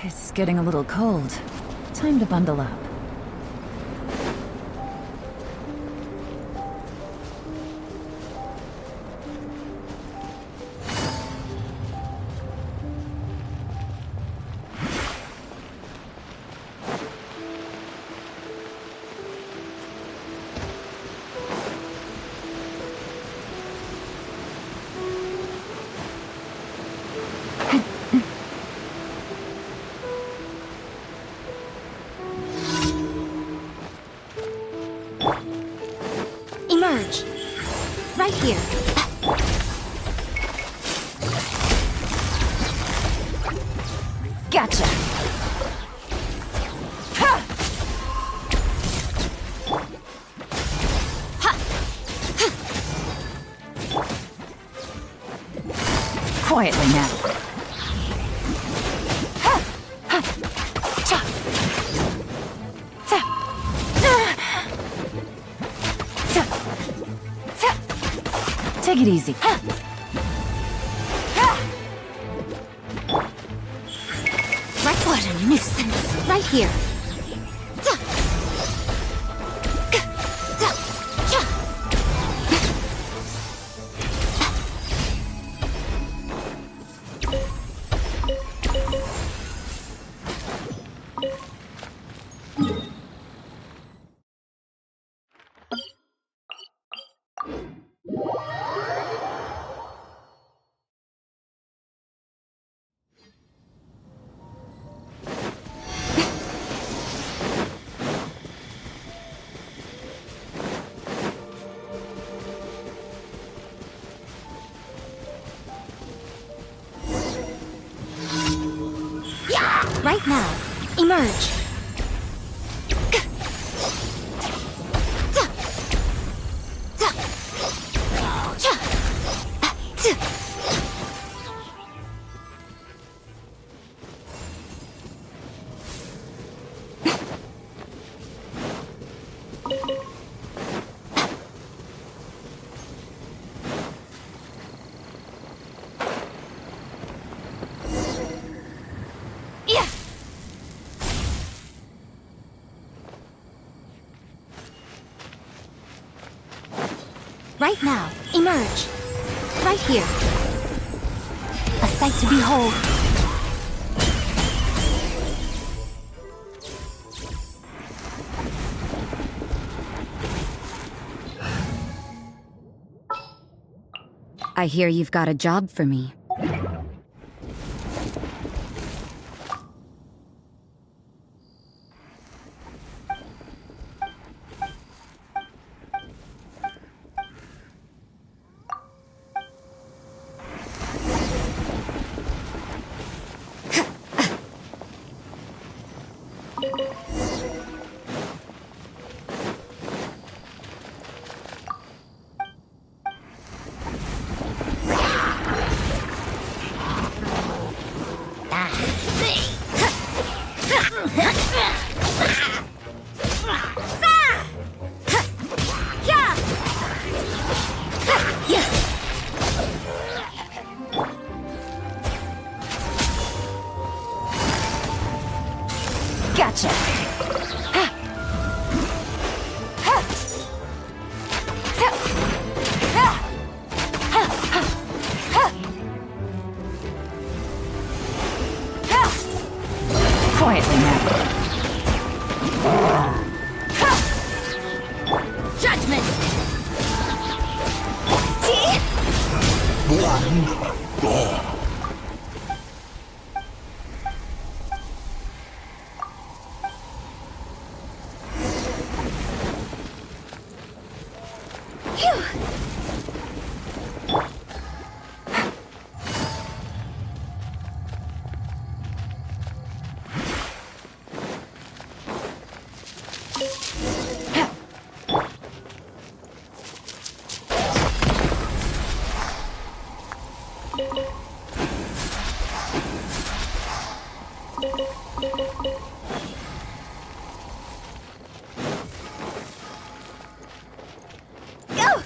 It's getting a little cold. Time to bundle up. Emerge. Right here. Gotcha! Ha! Ha! Quietly now. Ha! Ha! Cha! Ta! Ta! Ta! Take it easy. Ha! Ha! What a nuisance! Right here. Ta! Ta! Cha! Right now, emerge. Ta! Ta! Cha! Ta! Yeah! Right now, emerge. Right here. A sight to behold. I hear you've got a job for me. Gotcha! Ha! Ha! Ta! matter. Judgment! Phew! Go!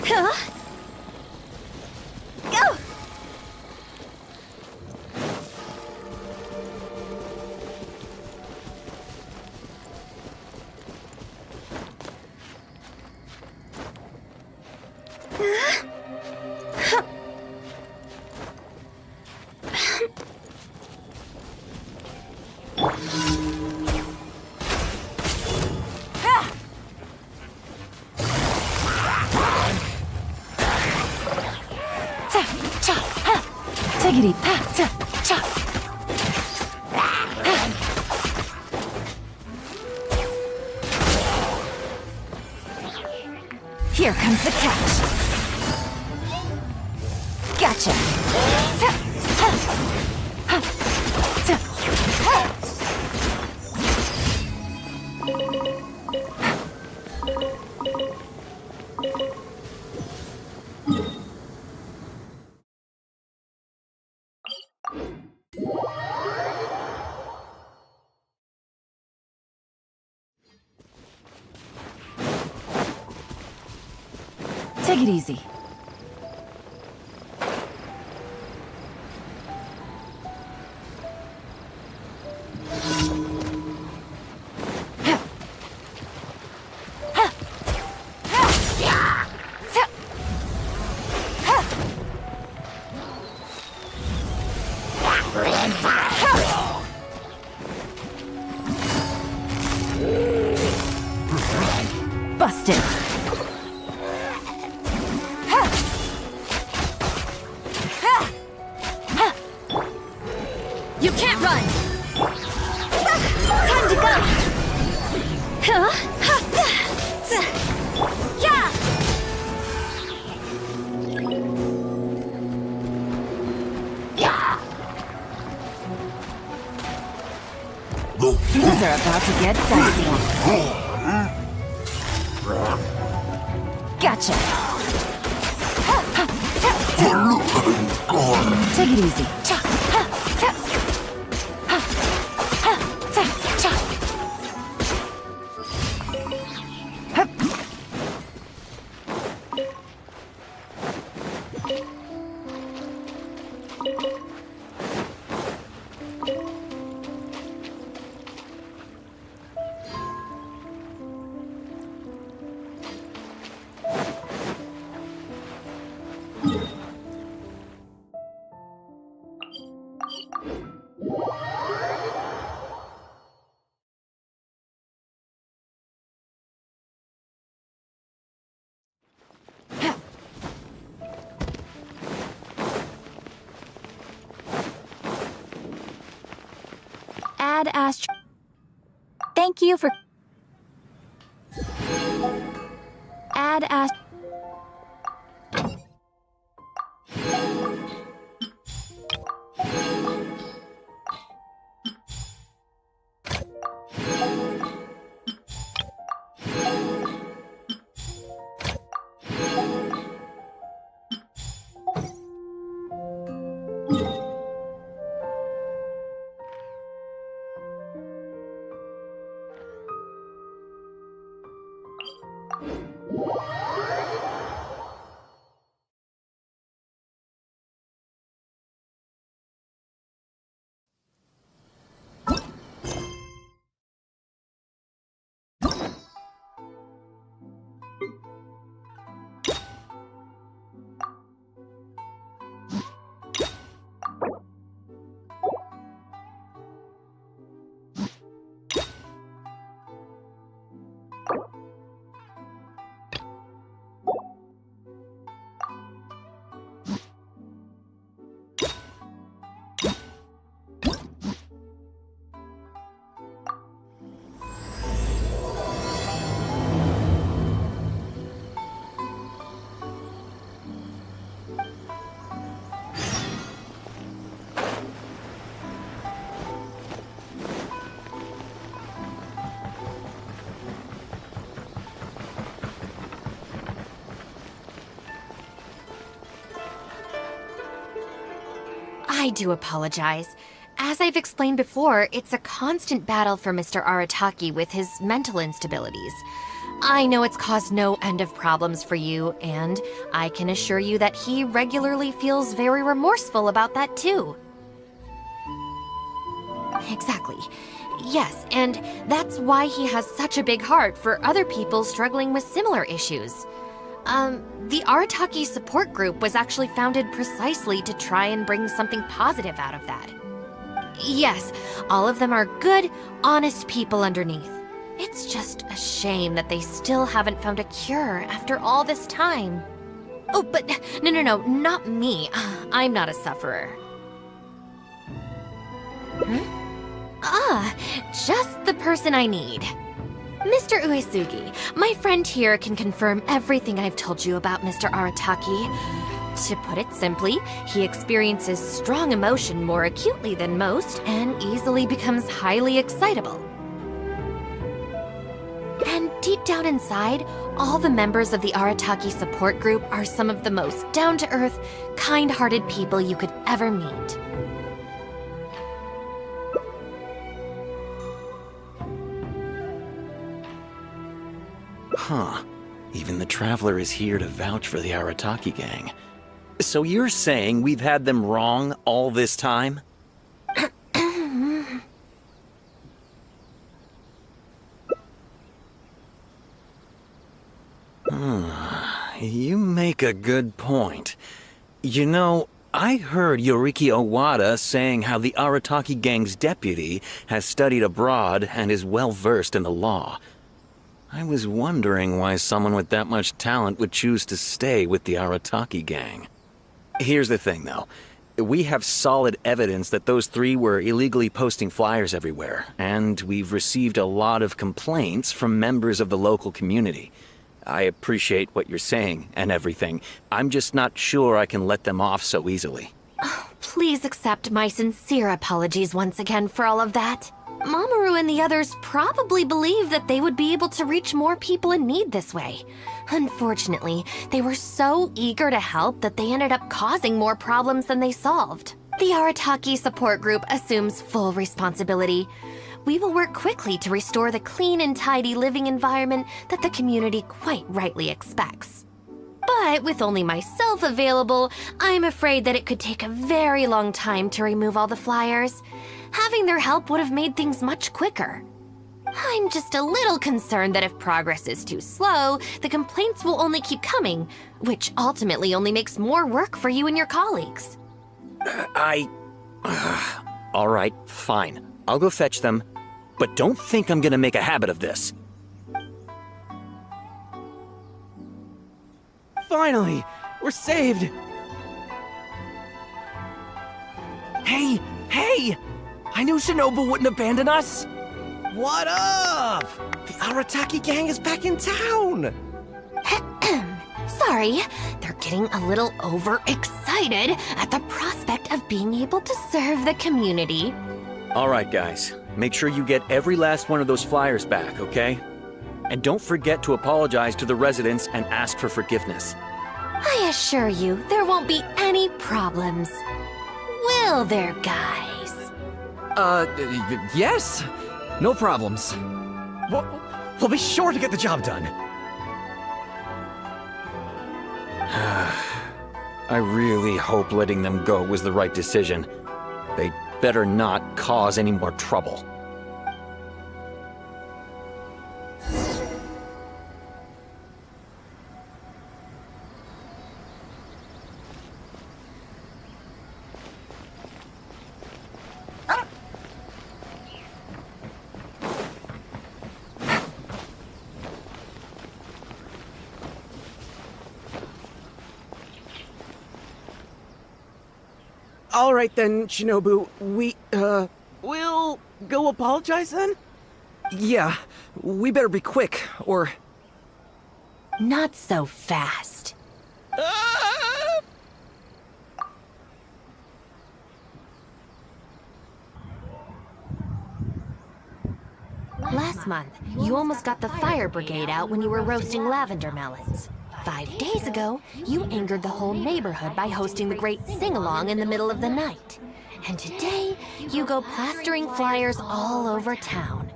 Huh? Go! Tiggity pa ta cha. Here comes the catch. Gotcha. Ta, ha, ha, ta, ha. Take it easy. Busted. You can't run! Time to go! Huh? Yeah! Things are about to get dicey. Gotcha. Take it easy. Add Astro. Thank you for. Add Astro. I do apologize. As I've explained before, it's a constant battle for Mr. Arataki with his mental instabilities. I know it's caused no end of problems for you, and I can assure you that he regularly feels very remorseful about that too. Exactly. Yes, and that's why he has such a big heart for other people struggling with similar issues. The Arataki support group was actually founded precisely to try and bring something positive out of that. Yes, all of them are good, honest people underneath. It's just a shame that they still haven't found a cure after all this time. Oh, but no, not me. I'm not a sufferer. Ah, just the person I need. Mr. Uesugi, my friend here can confirm everything I've told you about Mr. Arataki. To put it simply, he experiences strong emotion more acutely than most and easily becomes highly excitable. And deep down inside, all the members of the Arataki support group are some of the most down-to-earth, kind-hearted people you could ever meet. Huh. Even the Traveler is here to vouch for the Arataki gang. So you're saying we've had them wrong all this time? You make a good point. You know, I heard Yoriki Owada saying how the Arataki gang's deputy has studied abroad and is well-versed in the law. I was wondering why someone with that much talent would choose to stay with the Arataki gang. Here's the thing, though. We have solid evidence that those three were illegally posting flyers everywhere, and we've received a lot of complaints from members of the local community. I appreciate what you're saying and everything. I'm just not sure I can let them off so easily. Oh, please accept my sincere apologies once again for all of that. Mamoru and the others probably believed that they would be able to reach more people in need this way. Unfortunately, they were so eager to help that they ended up causing more problems than they solved. The Arataki support group assumes full responsibility. We will work quickly to restore the clean and tidy living environment that the community quite rightly expects. But with only myself available, I'm afraid that it could take a very long time to remove all the flyers. Having their help would have made things much quicker. I'm just a little concerned that if progress is too slow, the complaints will only keep coming, which ultimately only makes more work for you and your colleagues. All right, fine. I'll go fetch them. But don't think I'm gonna make a habit of this. Finally! We're saved! Hey! I knew Shinobu wouldn't abandon us! What up? The Arataki gang is back in town! Sorry, they're getting a little overexcited at the prospect of being able to serve the community. All right, guys. Make sure you get every last one of those flyers back, okay? And don't forget to apologize to the residents and ask for forgiveness. I assure you, there won't be any problems. Will there, guys? Yes! No problems. We'll be sure to get the job done. I really hope letting them go was the right decision. They better not cause any more trouble. All right then, Shinobu. We'll go apologize then? Yeah, we better be quick, or... Not so fast. Last month, you almost got the fire brigade out when you were roasting lavender melons. 5 days ago, you angered the whole neighborhood by hosting the great sing-along in the middle of the night. And today, you go plastering flyers all over town.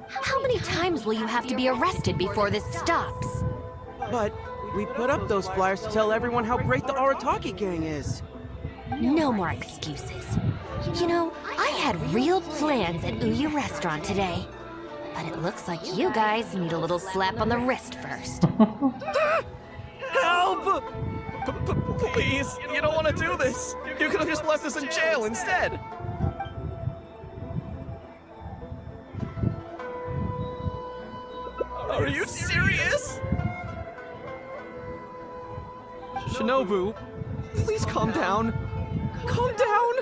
How many times will you have to be arrested before this stops? But we put up those flyers to tell everyone how great the Arataki gang is. No more excuses. You know, I had real plans at Uyu Restaurant today. But it looks like you guys need a little slap on the wrist first. Help! Please, you don't want to do this. You could have just left us in jail instead. Are you serious? Shinobu, please calm down. Calm down!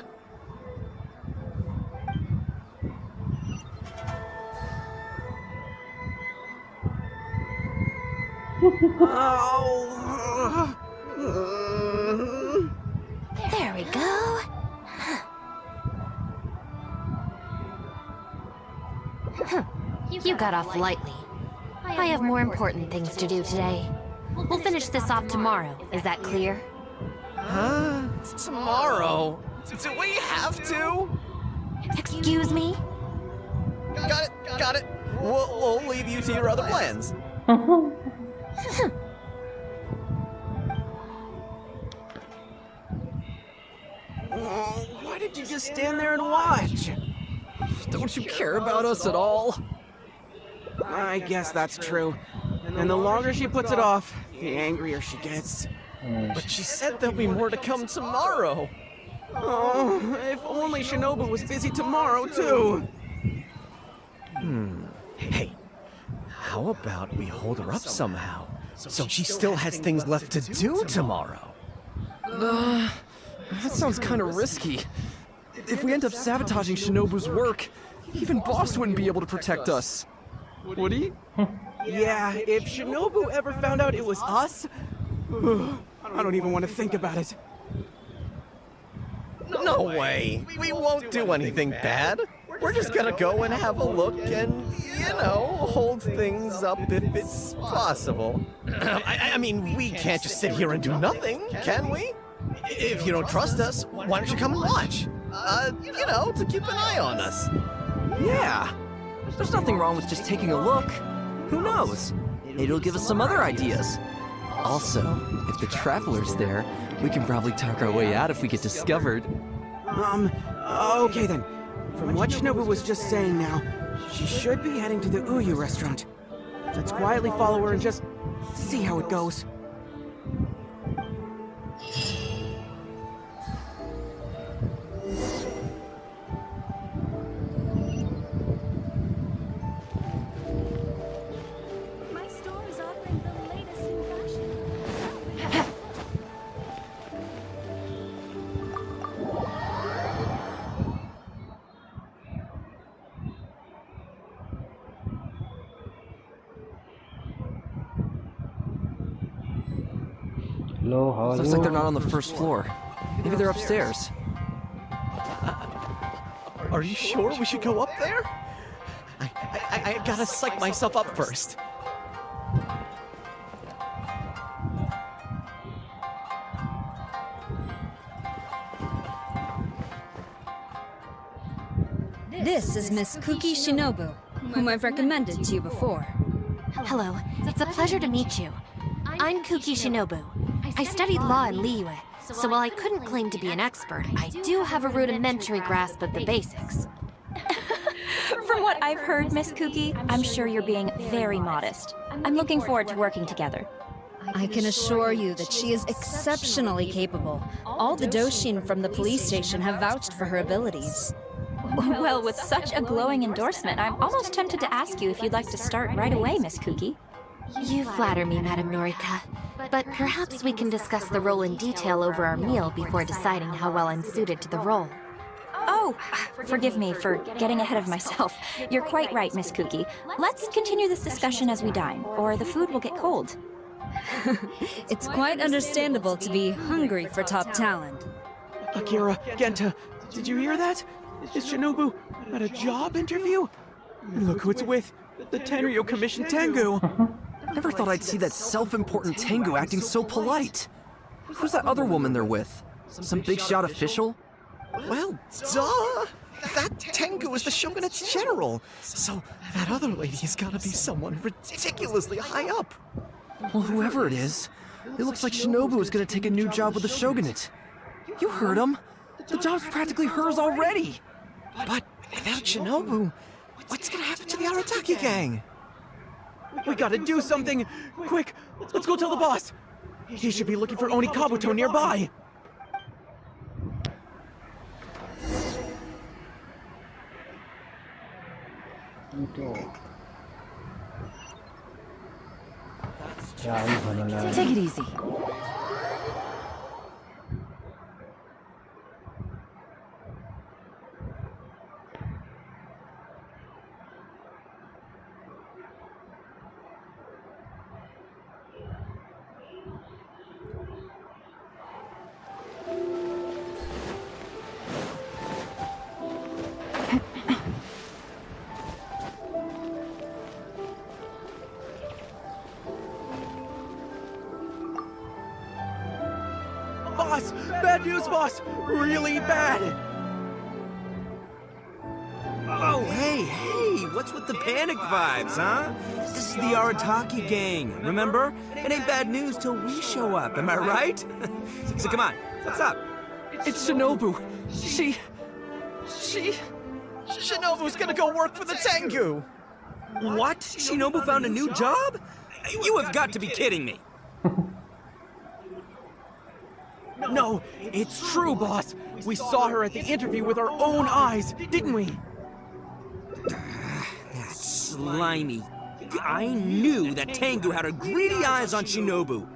There we go. You got off lightly. I have more important things to do today. We'll finish this off tomorrow. Is that clear? Huh? Tomorrow? Do we have to? Excuse me? Got it. We'll leave you to your other plans. Why did you just stand there and watch? Don't you care about us at all? I guess that's true. And the longer she puts it off, the angrier she gets. But she said there'll be more to come tomorrow. Oh, if only Shinobu was busy tomorrow, too. Hey, how about we hold her up somehow, so she still has things left to do tomorrow? That sounds kind of risky. If we end up sabotaging Shinobu's work, even Boss wouldn't be able to protect us. Would he? Yeah, if Shinobu ever found out it was us, I don't even want to think about it. No way! We won't do anything bad. We're just gonna go and have a look and, you know, hold things up if it's possible. I mean, we can't just sit here and do nothing, can we? If you don't trust us, why don't you come and watch? You know, to keep an eye on us. Yeah. There's nothing wrong with just taking a look. Who knows? Maybe it'll give us some other ideas. Also, if the Traveler's there, we can probably talk our way out if we get discovered. Okay then. From what Shinobu was just saying now, she should be heading to the Uyu restaurant. Let's quietly follow her and just see how it goes. My store is offering the latest in fashion. Looks like they're not on the first floor. Maybe they're upstairs. Are you sure we should go up there? I gotta psych myself up first. This is Miss Kuki Shinobu, whom I've recommended to you before. Hello, it's a pleasure to meet you. I'm Kuki Shinobu. I studied law in Liyue, so while I couldn't claim to be an expert, I do have a rudimentary grasp of the basics. From what I've heard, Miss Kuki, I'm sure you're being very modest. I'm looking forward to working together. I can assure you that she is exceptionally capable. All the Doshin from the police station have vouched for her abilities. Well, with such a glowing endorsement, I'm almost tempted to ask you if you'd like to start right away, Miss Kuki. You flatter me, Madam Norika. But perhaps we can discuss the role in detail over our meal before deciding how well I'm suited to the role. Oh, forgive me for getting ahead of myself. You're quite right, Miss Kuki. Let's continue this discussion as we dine, or the food will get cold. It's quite understandable to be hungry for top talent. Akira, Genta, did you hear that? Is Shinobu at a job interview? And look who it's with, the Tenryo Commission Tengu. Never thought I'd see that self-important Tengu acting so polite. Who's that other woman they're with? Some big shot official? Well, duh! That Tengu is the Shogunate's general, so that other lady has gotta be someone ridiculously high up. Well, whoever it is, it looks like Shinobu is gonna take a new job with the Shogunate. You heard him. The job's practically hers already. But without Shinobu, what's gonna happen to the Arataki gang? We gotta do something! Quick, let's go tell the boss! He should be looking for Oni Kabuto nearby! Take it easy. Boss! Bad news, boss! Really bad! Oh, hey, what's with the panic vibes, huh? This is the Arataki gang, remember? It ain't bad news till we show up, am I right? So come on, what's up? It's Shinobu. Shinobu's gonna go work for the Tengu! What? Shinobu found a new job? You have got to be kidding me. No, it's true, boss! We saw her at the interview with our own eyes, didn't we? That slimy. I knew that Tengu had her greedy eyes on Shinobu.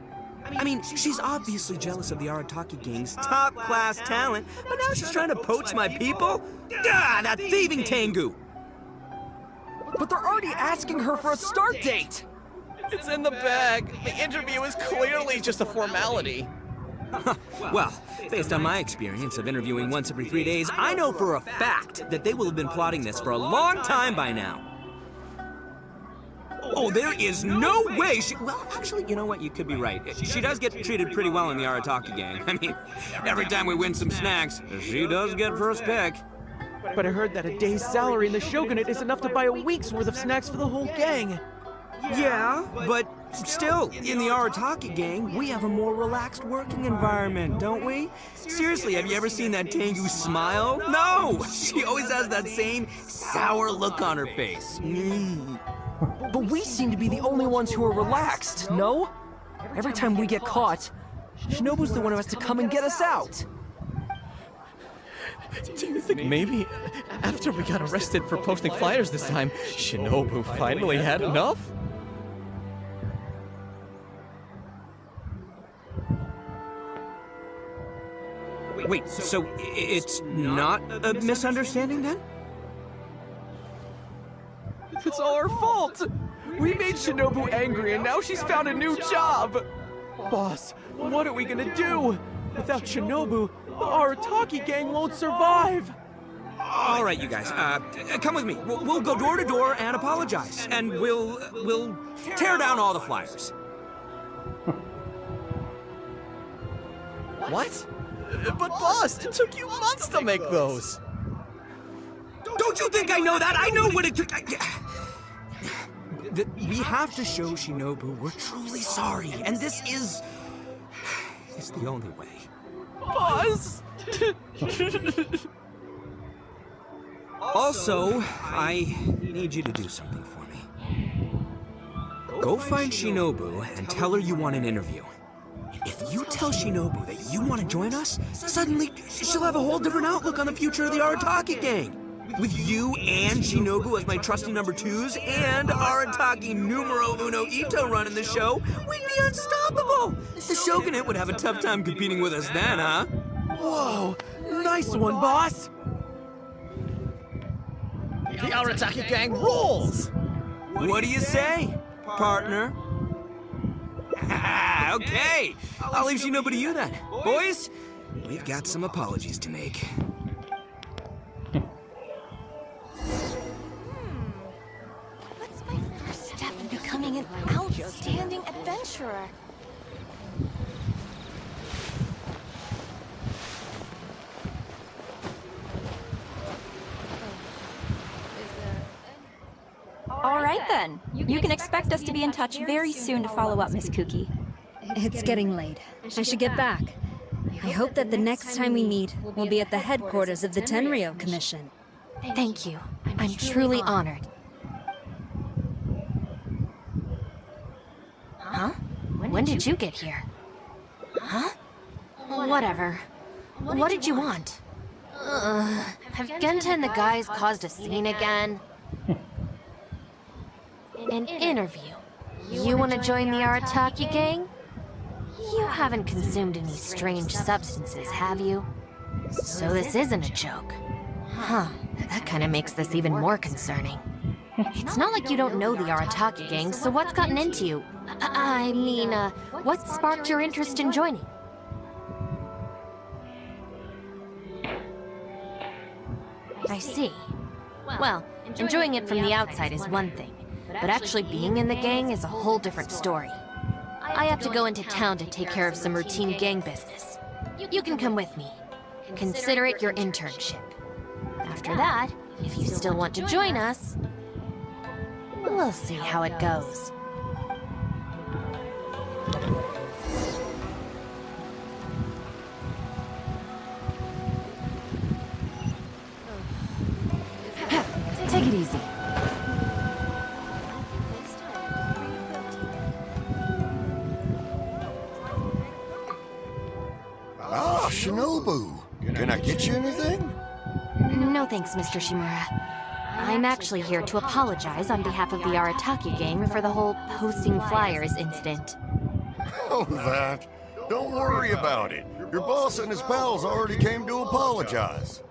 I mean, she's obviously jealous of the Arataki gang's top-class talent, but now she's trying to poach my people? Ah, that thieving Tengu! But they're already asking her for a start date. It's in the bag. The interview is clearly just a formality. Well, based on my experience of interviewing once every 3 days, I know for a fact that they will have been plotting this for a long time by now. Oh, there is no way she... Well, actually, you know what? You could be right. She does get treated pretty well in the Arataki gang. I mean, every time we win some snacks, she does get first pick. But I heard that a day's salary in the Shogunate is enough to buy a week's worth of snacks for the whole gang. Yeah, but still, in the Arataki gang, we have a more relaxed working environment, don't we? Seriously, have you ever seen that Tengu smile? No! She always has that same sour look on her face. But we seem to be the only ones who are relaxed, no? Every time we get caught, Shinobu's the one who has to come and get us out. Do you think maybe after we got arrested for posting flyers this time, Shinobu finally had enough? Wait, so it's not a misunderstanding then? It's all our fault! We made Shinobu angry and now she's found a new job! Boss, what are we gonna do? Without Shinobu, the Arataki gang won't survive! All right, you guys, come with me. We'll go door to door and apologize, and we'll tear down all the flyers. What? But boss, it took you months to make those! Don't you think I know that? I know what it took. We have to show Shinobu we're truly sorry, and this is the only way. Boss! Also, I need you to do something for me. Go find Shinobu and tell her you want an interview. If you tell Shinobu that you want to join us, suddenly she'll have a whole different outlook on the future of the Arataki gang. With you and Shinobu as my trusty number twos and Arataki numero uno Ito running the show, we'd be unstoppable. The Shogunate would have a tough time competing with us then, huh? Whoa! Nice one, boss! The Arataki gang rules! What do you say, partner? Okay, I'll leave Shinobu to you then. Boys, we've got some apologies to make. What's my first step in becoming an outstanding adventurer? right then. You can expect us to be in touch very soon to follow up, Miss Kuki. It's getting late. I should get back. I hope that the next time we meet, we'll be at the headquarters of the Tenryou Commission. Thank you. I'm truly honored. Huh? When did you get here? Huh? Whatever. What did you want? Have Genta and the guys caused a scene again? An interview. You want to join the Arataki gang? You haven't consumed any strange substances, have you? So this isn't a joke. Huh, that kind of makes this even more concerning. It's not like you don't know the Arataki gang, so what's gotten into you? I mean, what sparked your interest in joining? I see. Well, enjoying it from the outside is one thing, but actually being in the gang is a whole different story. I have to go into town to take care of some routine gang business. You can come with me. Consider it your internship. After that, if you still want to join us, we'll see how it goes. Take it easy. Ah, Shinobu. Can I get you anything? No thanks, Mr. Shimura. I'm actually here to apologize on behalf of the Arataki gang for the whole posting flyers incident. Oh, that. Don't worry about it. Your boss and his pals already came to apologize.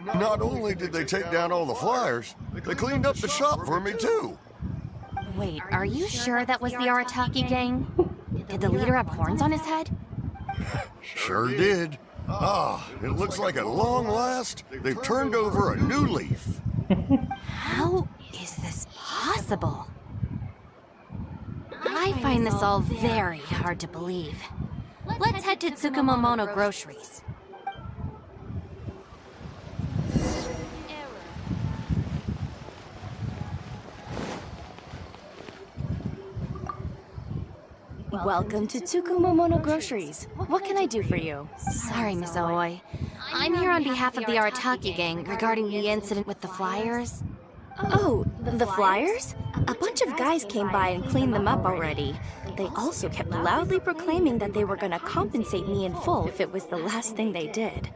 Not only did they take down all the flyers, they cleaned up the shop for me, too. Wait, are you sure that was the Arataki gang? Did the leader have horns on his head? Sure did. Ah, it looks like at long last, they've turned over a new leaf. How is this possible? I find this all very hard to believe. Let's head to Tsukumomono Groceries. Welcome to Tsukumomono Groceries. What can I do for you? Sorry, Miss Aoi. I'm here on behalf of the Arataki gang regarding the incident with the flyers. Oh, the flyers? A bunch of guys came by and cleaned them up already. They also kept loudly proclaiming that they were going to compensate me in full if it was the last thing they did.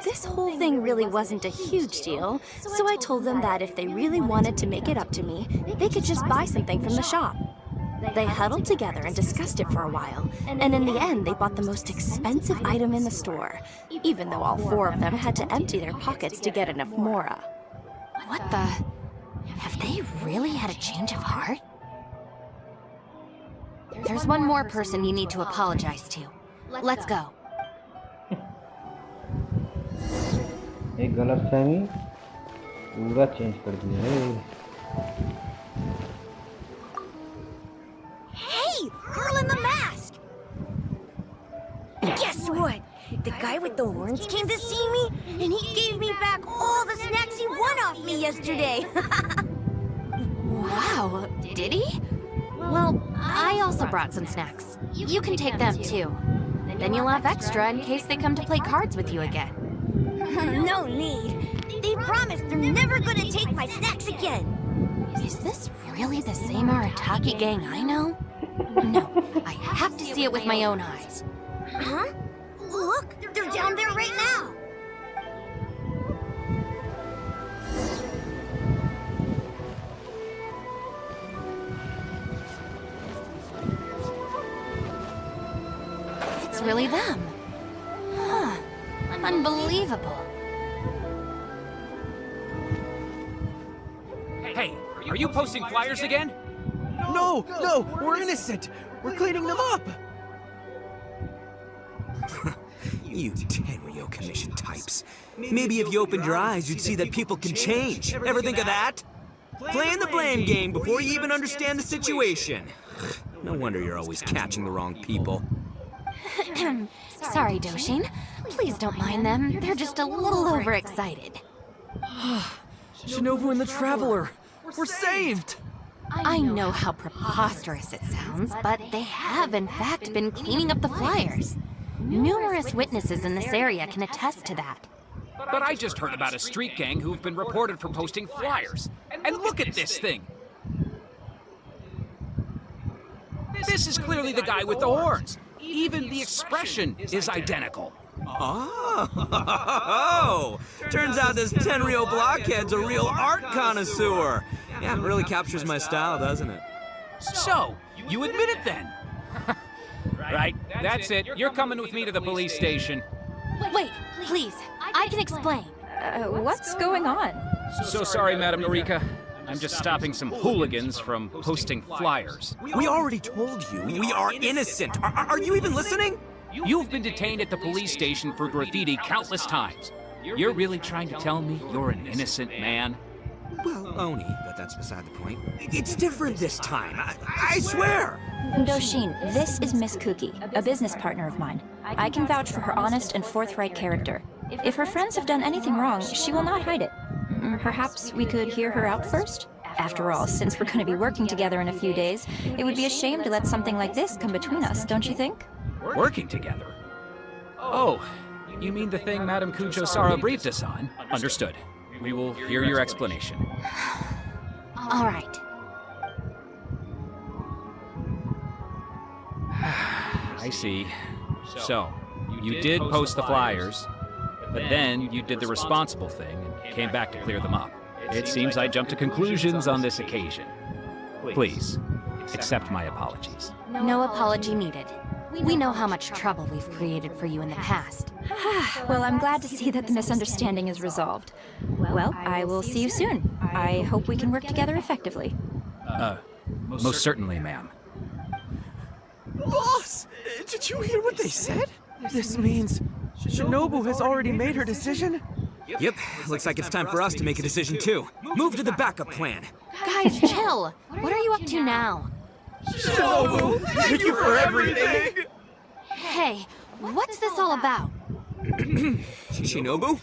This whole thing really wasn't a huge deal, so I told them that if they really wanted to make it up to me, they could just buy something from the shop. They huddled together and discussed it for a while, and in the end they bought the most expensive item in the store, even though all four of them had to empty their pockets to get enough mora. What the? Have they really had a change of heart? There's one more person you need to apologize to. Let's go. एक गलतफहमी पूरा change कर दिया है। Hey, girl in the mask! Guess what? The guy with the horns came to see me, and he gave me back all the snacks he won off me yesterday. Wow, did he? Well, I also brought some snacks. You can take them too. Then you'll have extra in case they come to play cards with you again. No need. They promised they're never gonna take my snacks again. Is this really the same Arataki gang I know? No, I have to see it with my own eyes. Huh? Look, they're down there right now. It's really them. Huh. Unbelievable. Hey, are you posting flyers again? No, we're innocent. We're cleaning them up. You Tenryou Commission types. Maybe if you opened your eyes, you'd see that people can change. Ever think of that? Playing the blame game before you even understand the situation. No wonder you're always catching the wrong people. Sorry, Doshin. Please don't mind them. They're just a little overexcited. Shinobu and the Traveler. We're saved. I know how preposterous it sounds, but they have in fact been cleaning up the flyers. Numerous witnesses in this area can attest to that. But I just heard about a street gang who've been reported for posting flyers. And look at this thing! This is clearly the guy with the horns. Even the expression is identical. Oh, turns out this Tenryo blockhead's a real art connoisseur. Yeah, it really captures my style, doesn't it? So, you admit it then? Right, that's it. You're coming with me to the police station. Wait, please, I can explain. What's going on? So sorry, Madam Norika. I'm just stopping some hooligans from posting flyers. We already told you, we are innocent. Are you even listening? You've been detained at the police station for graffiti countless times. You're really trying to tell me you're an innocent man? Well, Oni, but that's beside the point. It's different this time, I swear! Doshin, this is Miss Kuki, a business partner of mine. I can vouch for her honest and forthright character. If her friends have done anything wrong, she will not hide it. Perhaps we could hear her out first? After all, since we're going to be working together in a few days, it would be a shame to let something like this come between us, don't you think? Working together? Oh, you mean the thing Madam Kujo-Sara briefed us on? Understood. We will hear your explanation. All right. I see. So, you did post the flyers, but then you did the responsible thing and came back to clear them up. It seems I jumped to conclusions on this occasion. Please, accept my apologies. No apology needed. We know how much trouble we've created for you in the past. Well, I'm glad to see that the misunderstanding is resolved. Well, I will see you soon. I hope we can work together effectively. Most certainly, ma'am. Boss! Did you hear what they said? This means Shinobu has already made her decision? Yep, looks like it's time for us to make a decision too. Move to the backup plan. Guys, chill! What are you up to now? Shinobu, thank you for everything! Hey, what's this all about? Shinobu,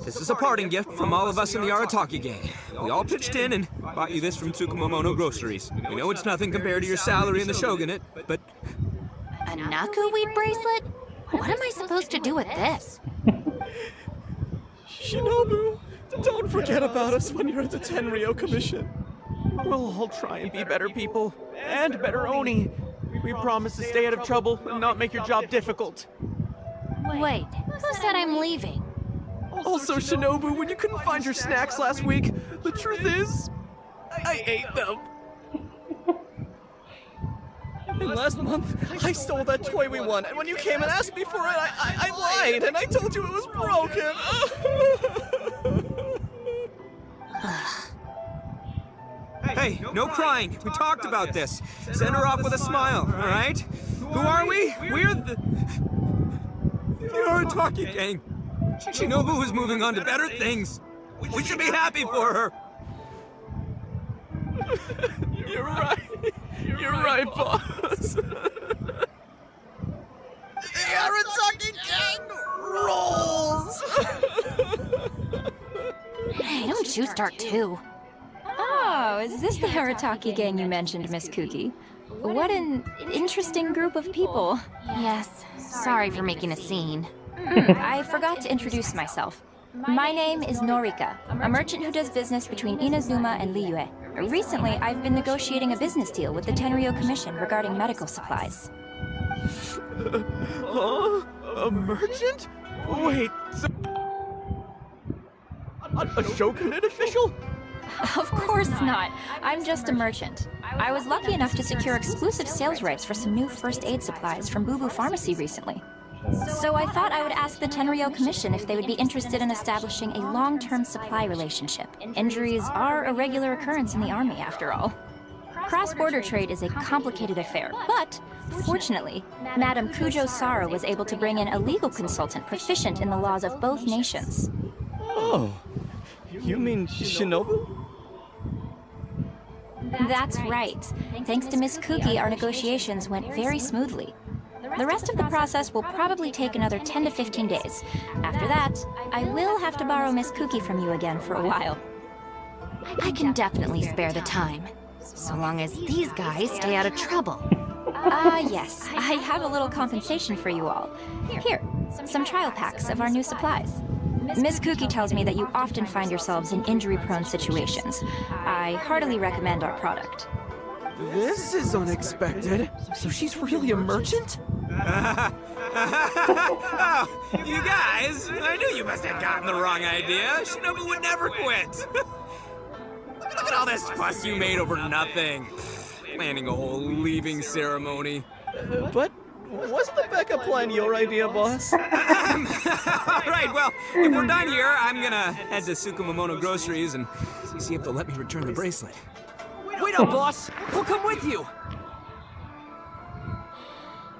this is a parting gift from all of us in the Arataki gang. We all pitched in and bought you this from Tsukumomono Groceries. We know it's nothing compared to your salary in the shogunate, but... A Naku weed bracelet? What am I supposed to do with this? Shinobu, don't forget about us when you're at the Tenryo Commission. We'll all try and be better people, and better Oni. We promise to stay out of trouble and not make your job difficult. Wait, who said I'm leaving? Also, Shinobu, when you couldn't find your snacks last week, the truth is, I ate them. And last month, I stole that toy we won, and when you came and asked me for it, I lied, and I told you it was broken. Hey, no crying. We talked about this. Send her off with a smile, all right? Who are we? We're the Arataki gang. Shinobu is moving on to better things. We should be happy for her. You're right. You're right, boss. The Arataki gang rolls. Hey, don't you start too. Oh, is this the Arataki gang you mentioned, Miss Kuki? What an interesting group of people. Yes, sorry for making a scene. I forgot to introduce myself. My name is Norika, a merchant who does business between Inazuma and Liyue. Recently, I've been negotiating a business deal with the Tenryo Commission regarding medical supplies. Huh? A merchant? Wait, so... A shogunate official? Of course not. I'm just a merchant. I was lucky enough to secure exclusive sales rights for some new first aid supplies from Boo Boo Pharmacy recently. So I thought I would ask the Tenryo Commission if they would be interested in establishing a long-term supply relationship. Injuries are a regular occurrence in the army, after all. Cross-border trade is a complicated affair, but fortunately, Madam Kujo-Sara was able to bring in a legal consultant proficient in the laws of both nations. Oh, you mean Shinobu? That's right. Thanks to Miss Kuki, our negotiations went very smoothly. The rest of the process will probably take another 10 to 15 days. After that, I will have to borrow Miss Kuki from you again for a while. I can definitely spare the time. So long as these guys stay out of trouble. Yes. I have a little compensation for you all. Here, some trial packs of our new supplies. Miss Kuki tells me that you often find yourselves in injury-prone situations. I heartily recommend our product. This is unexpected. So she's really a merchant? Oh, you guys, I knew you must have gotten the wrong idea. Shinobu would never quit. Look at all this fuss you made over nothing. Planning a whole leaving ceremony. But wasn't the backup plan your idea, boss? Right, well, if we're done here, I'm gonna head to Tsukumomono Groceries and see if they'll let me return the bracelet. Wait up, boss! We'll come with you!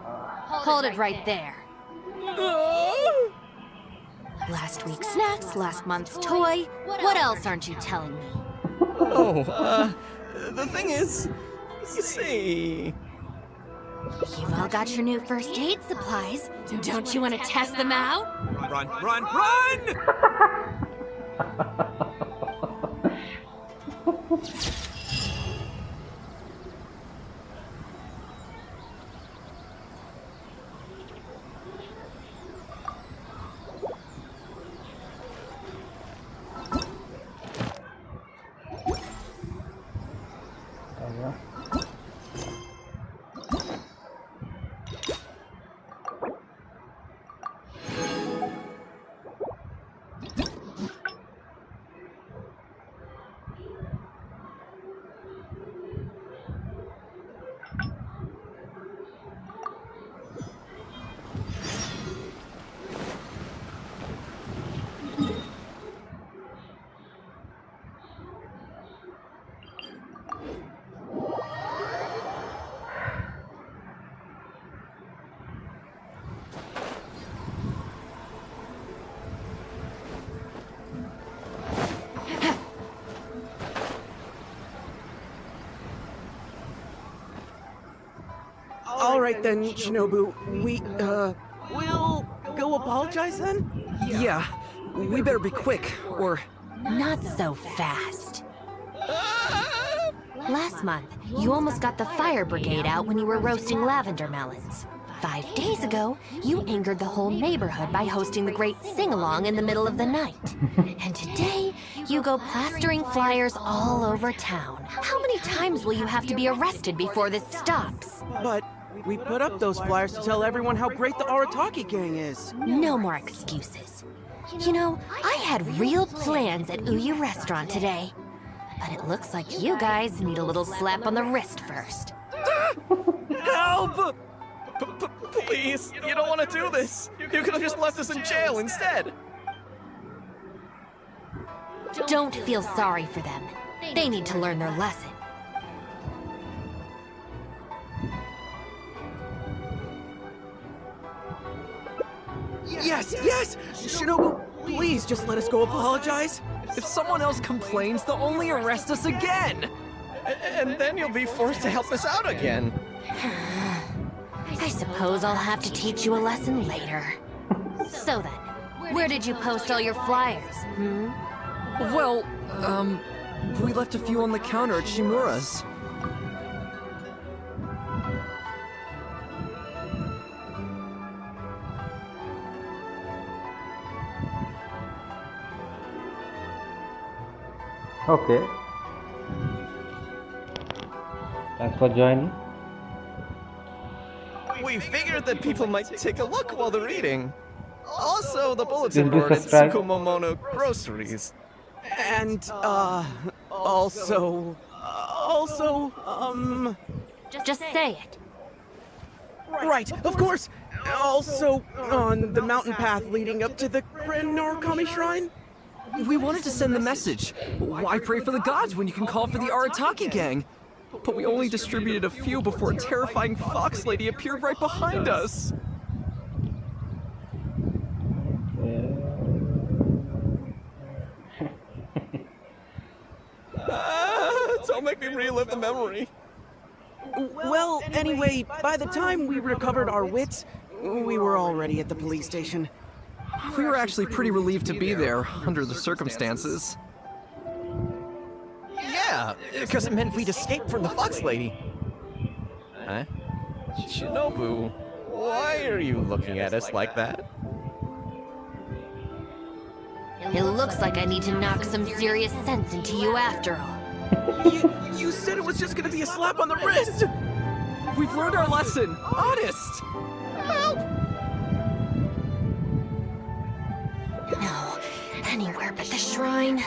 Hold it right there. Last week's snacks, last month's toy. What else aren't you telling me? The thing is, you see... You've all got your new first aid supplies. Don't you want to test them out? Run, run, run! Alright then, Shinobu, we'll go apologize then? Yeah, we better be quick, or... Not so fast. Last month, you almost got the fire brigade out when you were roasting lavender melons. 5 days ago, you angered the whole neighborhood by hosting the great sing-along in the middle of the night. And today, you go plastering flyers all over town. How many times will you have to be arrested before this stops? But we put up those flyers to tell everyone how great the Arataki gang is. No more excuses. You know, I had real plans at Uyu Restaurant today. But it looks like you guys need a little slap on the wrist first. Help! Please, you don't want to do this. You could have just left us in jail instead. Don't feel sorry for them. They need to learn their lesson. Yes, yes! Shinobu, please just let us go apologize. If someone else complains, they'll only arrest us again! And then you'll be forced to help us out again. I suppose I'll have to teach you a lesson later. So then, where did you post all your flyers, hmm? Well, we left a few on the counter at Shimura's. Okay. Thanks for joining. We figured that people might take a look while they're eating. Also, the bulletin Did you board at subscribe? Tsukumomono Groceries. And, also, Just say it. right, of course. Also, on the mountain path leading up to the Grand Norikami Shrine. We wanted to send the message. Why pray for the gods when you can call for the Arataki gang? But we only distributed a few before a terrifying fox lady appeared right behind us. Don't make me relive the memory. Well, anyway, by the time we recovered our wits, we were already at the police station. We were actually pretty relieved to be there, under the circumstances. Yeah, Yeah, because it meant we'd escape from the Fox Lady. Huh? Shinobu, why are you looking at us like that? It looks like I need to knock some serious sense into you after all. You said it was just gonna be a slap on the wrist! We've learned our lesson! Honest! Help! No, anywhere but the shrine.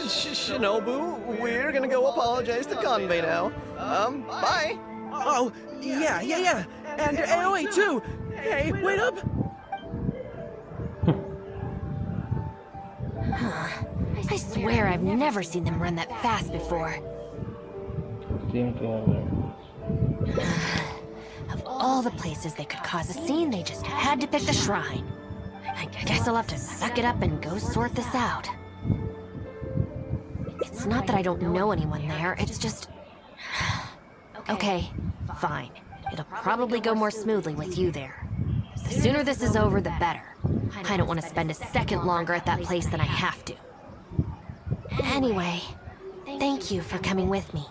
Shinobu, we're gonna go apologize to Convey now. Bye! Oh, yeah. And AOA too! Hey, wait up! I swear I've never seen them run that fast before. Of all the places they could cause a scene, they just had to pick the shrine. I guess I'll have to suck it up and go sort this out. It's not that I don't know anyone there, it's just... Okay, fine. It'll probably go more smoothly with you there. The sooner this is over, the better. I don't want to spend a second longer at that place than I have to. Anyway, thank you for coming with me.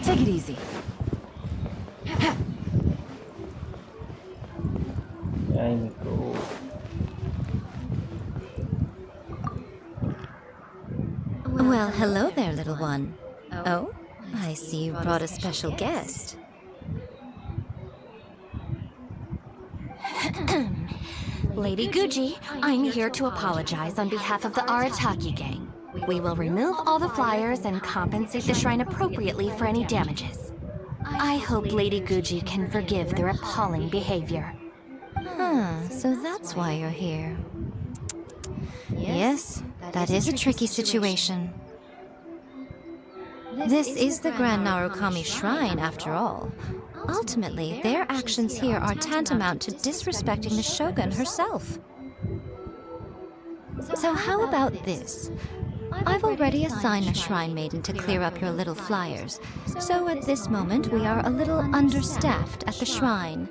Take it easy. Well, hello there, little one. Oh, I see you brought a special guest. Lady Guji, I'm here to apologize on behalf of the Arataki gang. We will remove all the flyers and compensate the shrine appropriately for any damages. I hope Lady Guji can forgive their appalling behavior. So that's why you're here. Yes, that is a tricky situation. This is the Grand Narukami Shrine, after all. Ultimately, their actions here are tantamount to disrespecting the Shogun herself. So how about this? I've already assigned a shrine maiden to clear up your little flyers, so at this moment we are a little understaffed at the shrine.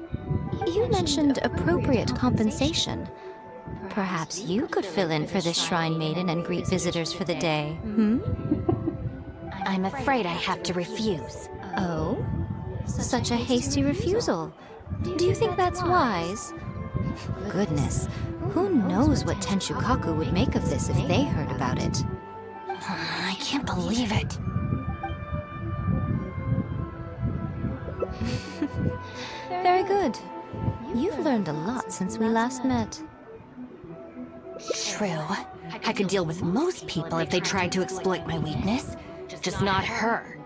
You mentioned appropriate compensation. Perhaps you could fill in for this shrine maiden and greet visitors for the day, I'm afraid I have to refuse. Oh? Such a hasty refusal. Do you think that's wise? Goodness, who knows what Tenshukaku would make of this if they heard about it? I can't believe it. Very good. You've learned a lot since we last met. True. I could deal with most people if they tried to exploit my weakness. Just not her.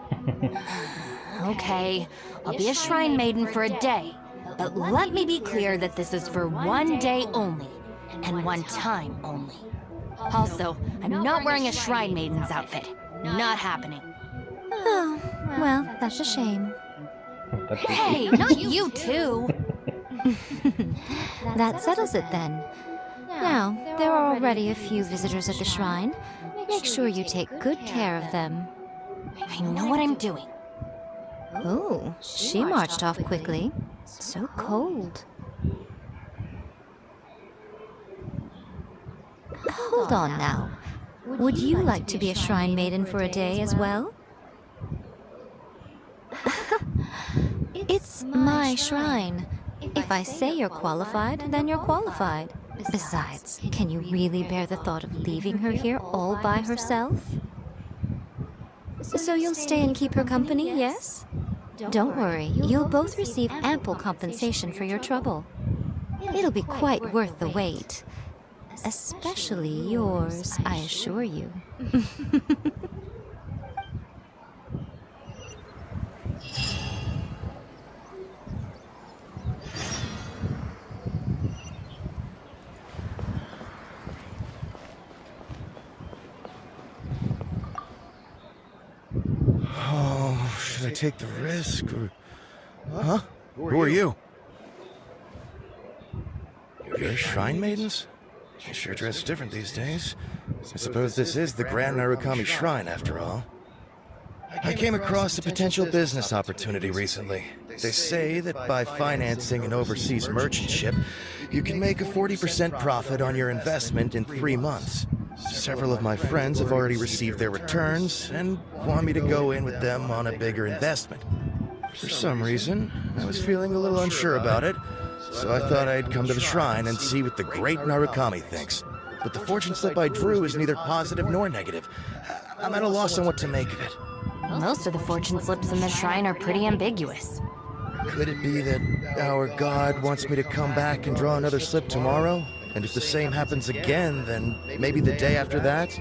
Okay, I'll be a shrine maiden for a day. But let me be clear that this is for one day only. And one time only. Also, I'm not wearing a shrine maiden's outfit. Not happening. Oh, well, that's a shame. Hey, not you too! That settles it then. Now, there are already a few visitors at the shrine. Make sure you take good care of them. I know what I'm doing. Oh, she marched off quickly. So cold. Hold on now. Would you like to be a shrine maiden for a day as well? It's my shrine. If I say you're qualified, then you're qualified. Besides, can you really bear the thought of leaving her here all by herself? So you'll stay and keep her company, yes? Don't worry, you'll both receive ample compensation for your trouble. It'll be quite worth the wait. Especially yours, I assure you. Oh, should I take the risk or Huh? Who are you? You're shrine maidens? You sure dress different these days. I suppose this is the Grand Narukami Shrine, after all. I came across a potential business opportunity recently. They say that by financing an overseas merchant ship, you can make a 40% profit on your investment in 3 months. Several of my friends have already received their returns and want me to go in with them on a bigger investment. For some reason, I was feeling a little unsure about it, so I thought I'd come to the shrine and see what the great Narukami thinks. But the fortune slip I drew is neither positive nor negative. I'm at a loss on what to make of it. Most of the fortune slips in the shrine are pretty ambiguous. Could it be that our god wants me to come back and draw another slip tomorrow? And if the same happens again, then maybe the day after that?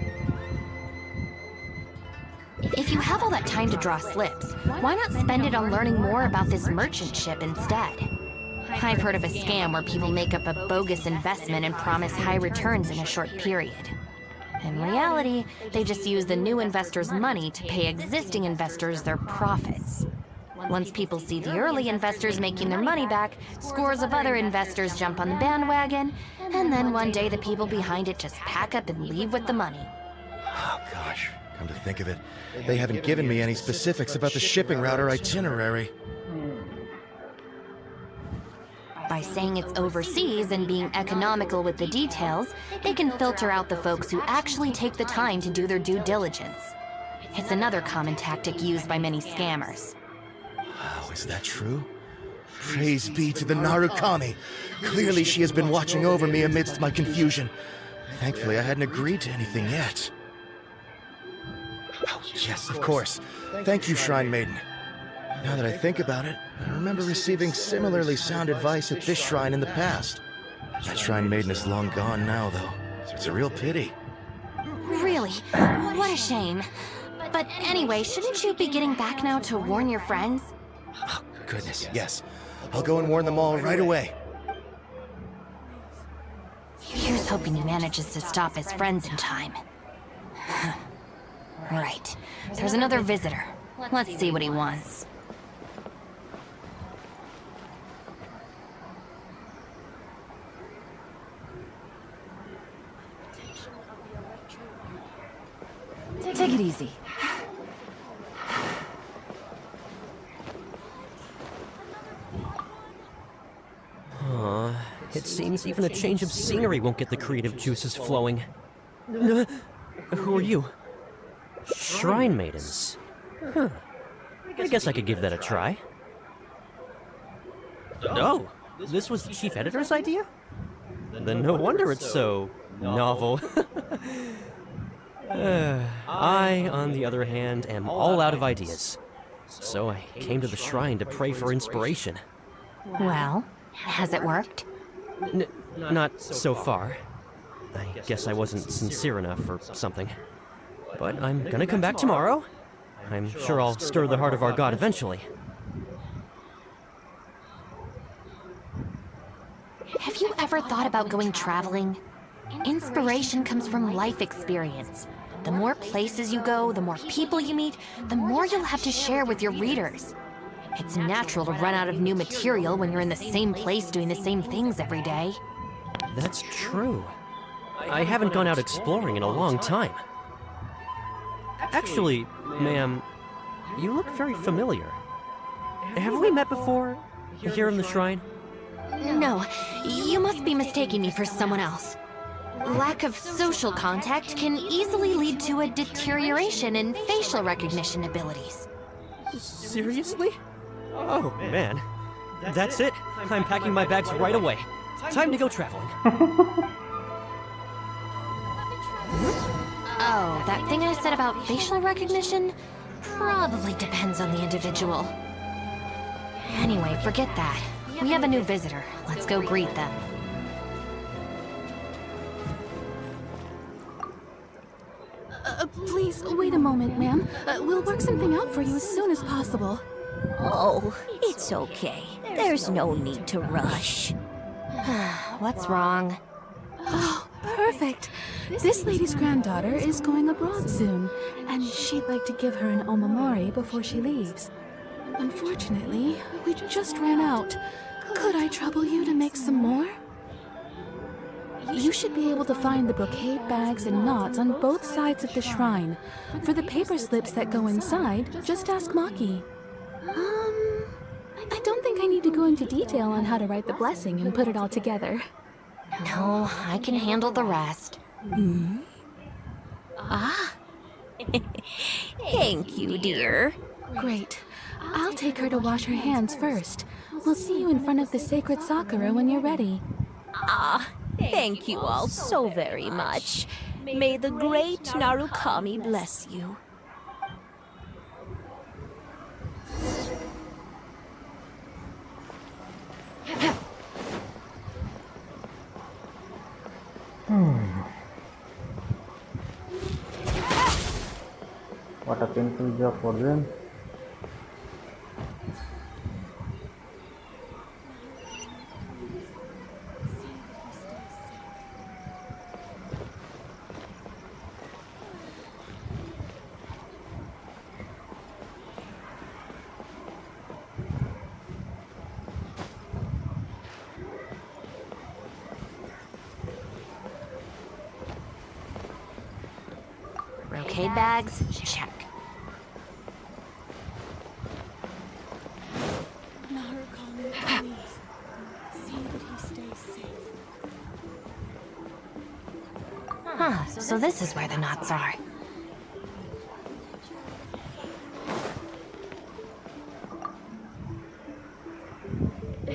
If you have all that time to draw slips, why not spend it on learning more about this merchant ship instead? I've heard of a scam where people make up a bogus investment and promise high returns in a short period. In reality, they just use the new investors' money to pay existing investors their profits. Once people see the early investors making their money back, scores of other investors jump on the bandwagon, and then one day the people behind it just pack up and leave with the money. Oh gosh, come to think of it, they haven't given me any specifics about the shipping route or itinerary. By saying it's overseas and being economical with the details, they can filter out the folks who actually take the time to do their due diligence. It's another common tactic used by many scammers. Oh, is that true? Praise be to the Narukami! Clearly she has been watching over me amidst my confusion. Thankfully, I hadn't agreed to anything yet. Oh, yes, of course. Thank you, Shrine Maiden. Now that I think about it, I remember receiving similarly sound advice at this shrine in the past. That Shrine Maiden is long gone now, though. It's a real pity. Really? What a shame. But anyway, shouldn't you be getting back now to warn your friends? Oh, goodness, yes. I'll go and warn them all right away. Here's hoping he manages to stop his friends in time. Right. There's another visitor. Let's see what he wants. Take it easy. It seems even a change of scenery won't get the creative juices flowing. Who are you? Shrine maidens. Huh. I guess I could give that a try. Oh, this was the chief editor's idea? Then no wonder it's so novel. I, on the other hand, am all out of ideas. So I came to the shrine to pray for inspiration. Well, has it worked? Not so far. I guess I wasn't sincere enough or something. But I'm gonna come back tomorrow. I'm sure I'll stir the heart of our god eventually. Have you ever thought about going traveling? Inspiration comes from life experience. The more places you go, the more people you meet, the more you'll have to share with your readers. It's natural to run out of new material when you're in the same place doing the same things every day. That's true. I haven't gone out exploring in a long time. Actually, ma'am, you look very familiar. Have we met before? Here in the shrine? No, you must be mistaking me for someone else. Lack of social contact can easily lead to a deterioration in facial recognition abilities. Seriously? Oh, man. That's it. I'm packing my bags right away. Time to go traveling. Oh, that thing I said about facial recognition? Probably depends on the individual. Anyway, forget that. We have a new visitor. Let's go greet them. Please, wait a moment, ma'am. We'll work something out for you as soon as possible. Oh, it's okay. There's no need to rush. What's wrong? Oh, perfect. This lady's granddaughter is going abroad soon, and she'd like to give her an omamori before she leaves. Unfortunately, we just ran out. Could I trouble you to make some more? You should be able to find the brocade bags and knots on both sides of the shrine. For the paper slips that go inside, just ask Maki. I don't think I need to go into detail on how to write the blessing and put it all together. No, I can handle the rest. Ah. Thank you, dear. Great. I'll take her to wash her hands first. We'll see you in front of the sacred Sakura when you're ready. Ah, thank you all so very much. May the great Narukami bless you. What a painful job for them. Brocade bags? Check. Huh, so this is where the knots are.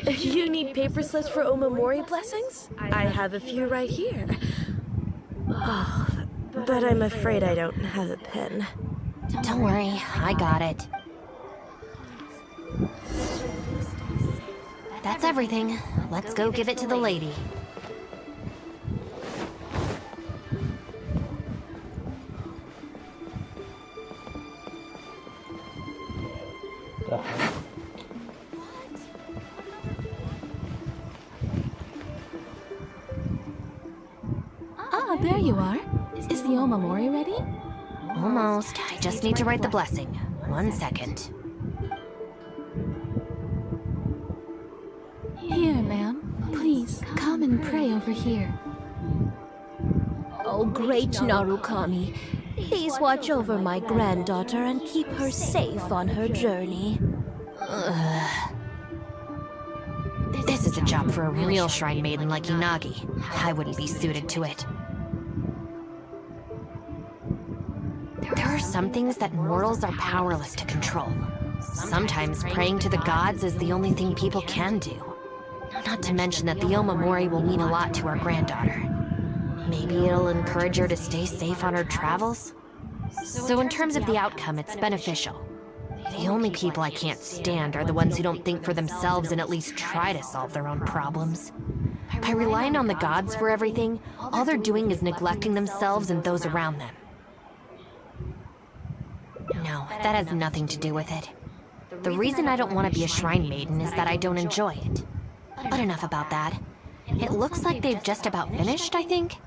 You need paper slips for Omamori blessings? I have a few right here. Oh, but I'm afraid I don't have a pen. Don't worry, I got it. That's everything. Let's go give it to the lady. Ah, there you are. Is the Omamori ready? Almost. I just need to write the blessing. 1 second. Here, ma'am. Please, come and pray over here. Oh, great Narukami, please watch over my granddaughter and keep her safe on her journey. This is a job for a real shrine maiden like Inagi. I wouldn't be suited to it. There are some things that mortals are powerless to control. Sometimes praying to the gods is the only thing people can do. Not to mention that the Omamori will mean a lot to our granddaughter. Maybe it'll encourage her to stay safe on her travels? So in terms of the outcome, it's beneficial. The only people I can't stand are the ones who don't think for themselves and at least try to solve their own problems. By relying on the gods for everything, all they're doing is neglecting themselves and those around them. No, that has nothing to do with it. The reason I don't want to be a shrine maiden is that I don't enjoy it. But enough about that. It looks like they've just about finished, I think.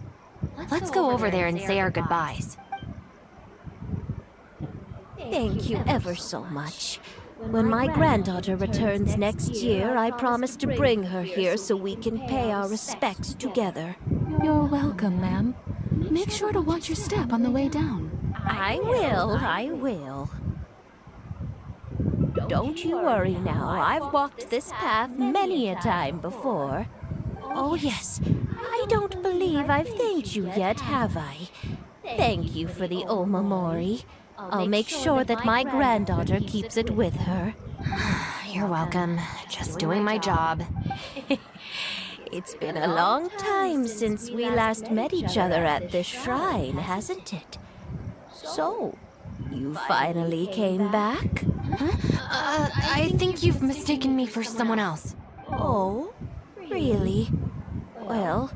Let's go over there and say our goodbyes. Thank you ever so much. When my granddaughter returns next year, I promise to bring her here so we can pay our respects together. You're welcome, ma'am. Make sure to watch your step on the way down. I will. Don't you worry now. I've walked this path many a time before. Oh yes, I don't believe I've thanked you yet, have I? Thank you for the Omamori. I'll make sure that my granddaughter keeps it with her. You're welcome. Just doing my job. It's been a long time since we last met each other at this shrine, hasn't it? So, you finally came back? I think you've mistaken me for someone else. Oh, really? Well,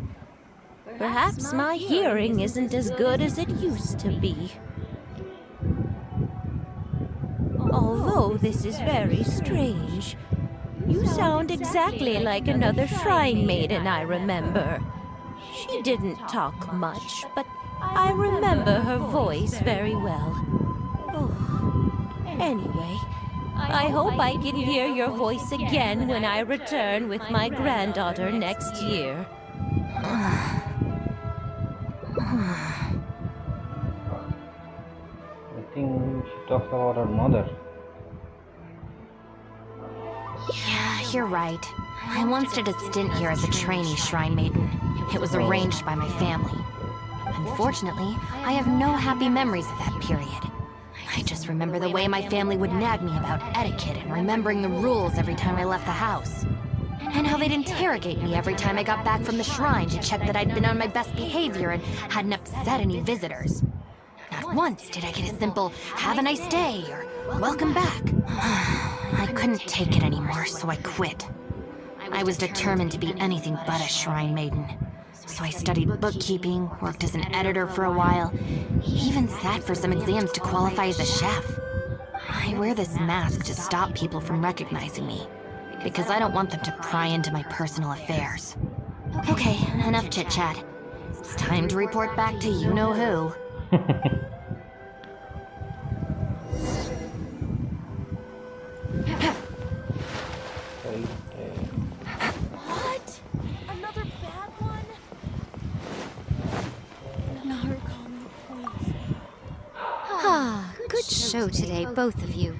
perhaps my hearing isn't as good as it used to be. Although this is very strange, you sound exactly like another shrine maiden I remember. She didn't talk much, but I remember her voice very well. Oh, anyway, I hope I can hear your voice again when I return with my granddaughter next year. I think she talks about her mother. Yeah, you're right. I once did a stint here as a trainee shrine maiden. It was arranged by my family. Unfortunately, I have no happy memories of that period. I just remember the way my family would nag me about etiquette and remembering the rules every time I left the house. And how they'd interrogate me every time I got back from the shrine to check that I'd been on my best behavior and hadn't upset any visitors. Not once did I get a simple, "Have a nice day," or "Welcome back." I couldn't take it anymore, so I quit. I was determined to be anything but a shrine maiden. So I studied bookkeeping, worked as an editor for a while, even sat for some exams to qualify as a chef. I wear this mask to stop people from recognizing me, because I don't want them to pry into my personal affairs. Okay, enough chit-chat. It's time to report back to you-know-who. What? Another bad one? Narukami, please. Ah, good show today, both of you.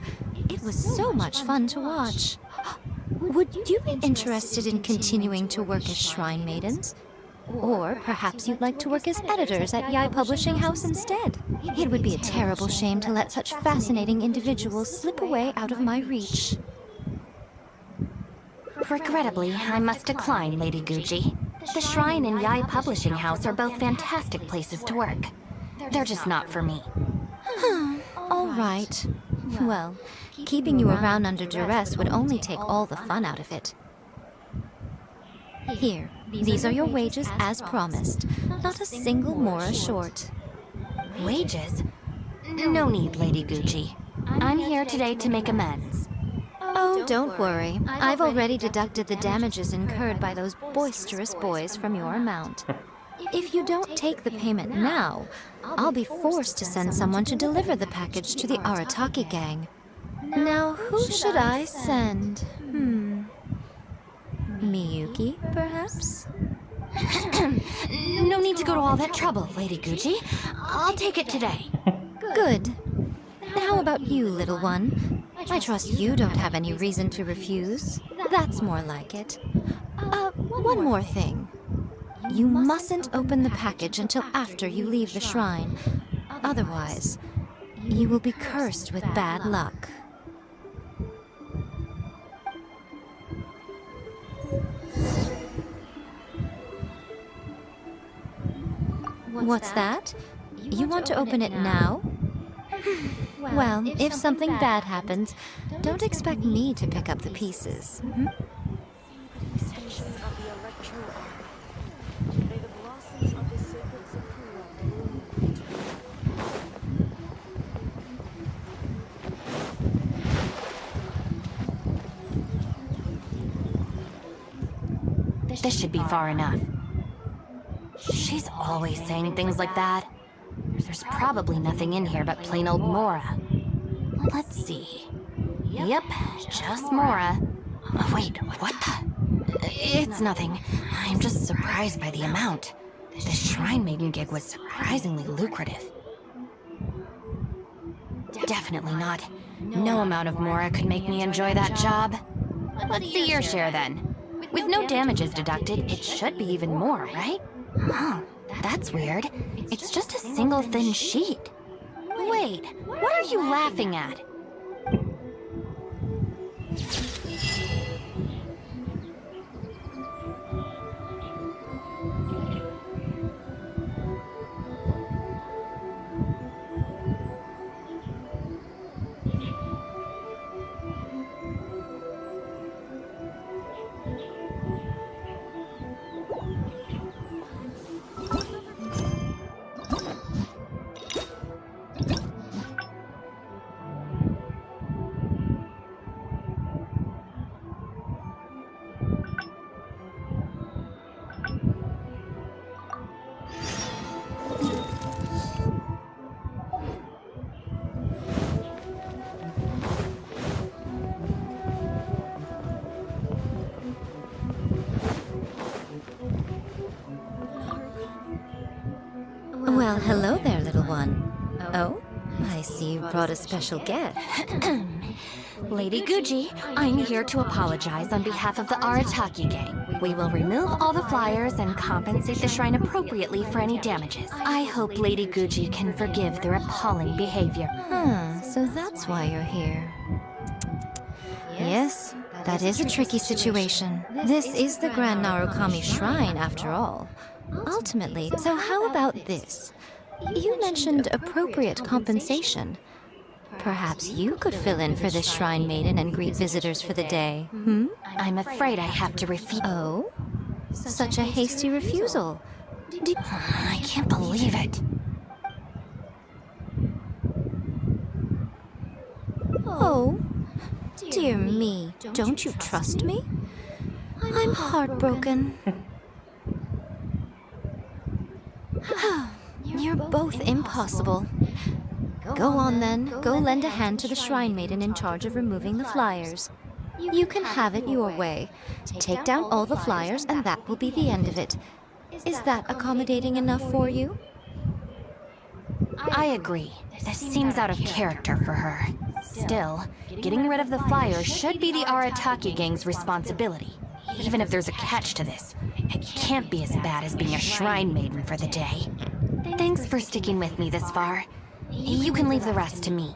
It was so much fun to watch. Would you be interested in continuing to work as shrine maidens? Or perhaps you'd like to work as editors at UPI Publishing House instead. It would be a terrible shame to let such fascinating individuals slip away out of my reach. Regrettably, I must decline, Lady Gucci. The Shrine and UPI Publishing House are both fantastic places to work. They're just not for me. All right. Well, keeping you around under duress would only take all the fun out of it. Here, these are your wages as promised. Not a single mora short. Wages? No need, Lady Gucci. I'm here today to make amends. Oh, don't worry. I've already deducted the damages incurred by those boisterous boys from your amount. If you don't take the payment now, I'll be forced to send someone to deliver the package to the Arataki gang. Now, who should I send? Miyuki, perhaps? No need to go to all that trouble, Lady Gucci. I'll take it today. Good. How about you, little one? I trust you don't have any reason to refuse. That's more like it. One more thing. You mustn't open the package until after you leave the shrine. Otherwise, you will be cursed with bad luck. What's that? You want to open it now? Well, if something bad happens, don't expect me to pick up the pieces. This should be far enough. She's always saying things like that. There's probably nothing in here but plain old Mora. Let's see. Yep, just Mora. Oh, wait, what the? It's nothing. I'm just surprised by the amount. This Shrine Maiden gig was surprisingly lucrative. Definitely not. No amount of Mora could make me enjoy that job. Let's see your share then. With no damages deducted, it should be even more, right? Huh, that's weird. It's just a single thin sheet. Wait, what are you laughing at? Hello there, little one. Oh, I see you brought a special guest. Lady Guji, I'm here to apologize on behalf of the Arataki gang. We will remove all the flyers and compensate the shrine appropriately for any damages. I hope Lady Guji can forgive their appalling behavior. So that's why you're here. Yes, that is a tricky situation. This is the Grand Narukami Shrine, after all. Ultimately, so how about this? You mentioned appropriate compensation. Perhaps you could fill in for this shrine maiden and greet visitors for the day, I'm afraid I have to refuse. Oh? Such a hasty refusal. I can't believe it. Oh, dear me, don't you trust me? I'm heartbroken. You're both impossible. Go on then, go lend a hand to the shrine maiden in charge of removing the flyers. You can have it your way. Take down all the flyers and that will be the end of it. Is that accommodating enough for you? I agree. This seems out of character for her. Still, getting rid of the flyers should be the Arataki gang's responsibility. Even if there's a catch to this, it can't be as bad as being a shrine maiden for the day. Thanks for sticking with me this far. You can leave the rest to me.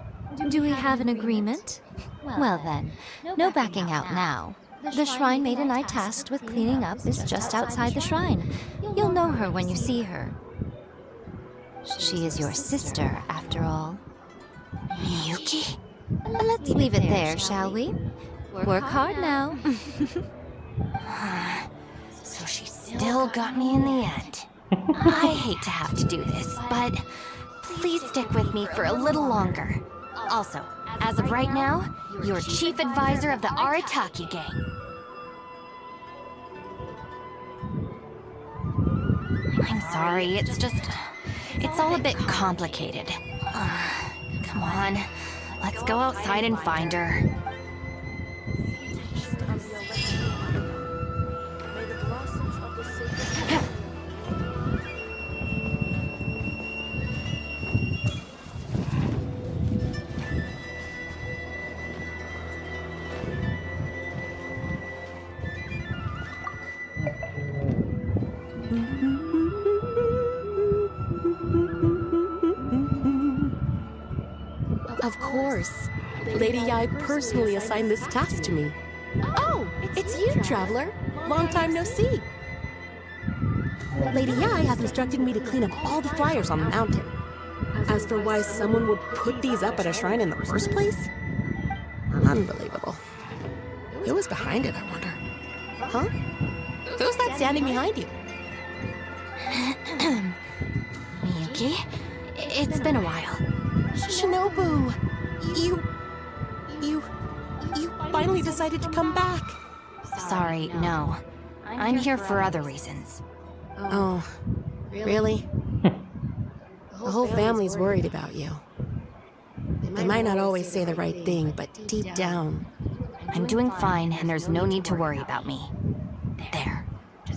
Do we have an agreement? Well then, no backing out now. The shrine maiden I tasked with cleaning up is just outside the shrine. You'll know her when you see her. She is your sister, after all. Miyuki? Let's leave it there, shall we? Work hard now. So she still got me in the end. I hate to have to do this, but please stick with me for a little longer. Also, as of right now, you're chief advisor of the Arataki gang. I'm sorry, it's all a bit complicated. Come on, let's go outside and find her. Of course. Lady Yai personally assigned this task to me. Oh, it's you, Traveler. Long time no see. Lady Yai has instructed me to clean up all the flyers on the mountain. As for why someone would put these up at a shrine in the first place? Unbelievable. Who was behind it, I wonder? Huh? Who's that standing behind you? Miyuki, it's been a while. Shinobu! You finally decided to come back. Sorry, no. I'm here for other reasons. Oh, really? The whole family's worried about you. They might not always say the right thing, but deep down... I'm doing fine, and there's no need to worry about me. There.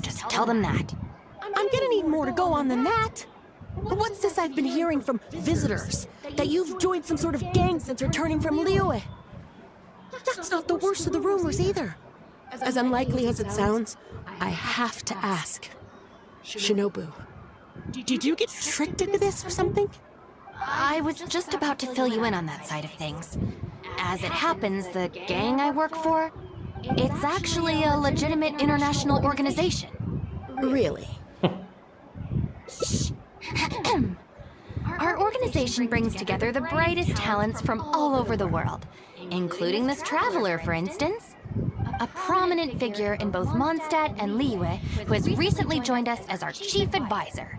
Just tell them that. I'm gonna need more to go on than that. What's this I've been hearing from visitors? That you've joined some sort of gang since returning from Liyue? That's not the worst of the rumors either. As unlikely as it sounds, I have to ask. Shinobu, did you get tricked into this or something? I was just about to fill you in on that side of things. As it happens, the gang I work for, it's actually a legitimate international organization. Really? Our organization brings together the brightest talents from all over the world, including this traveler, for instance. A prominent figure in both Mondstadt and Liyue, who has recently joined us as our chief advisor.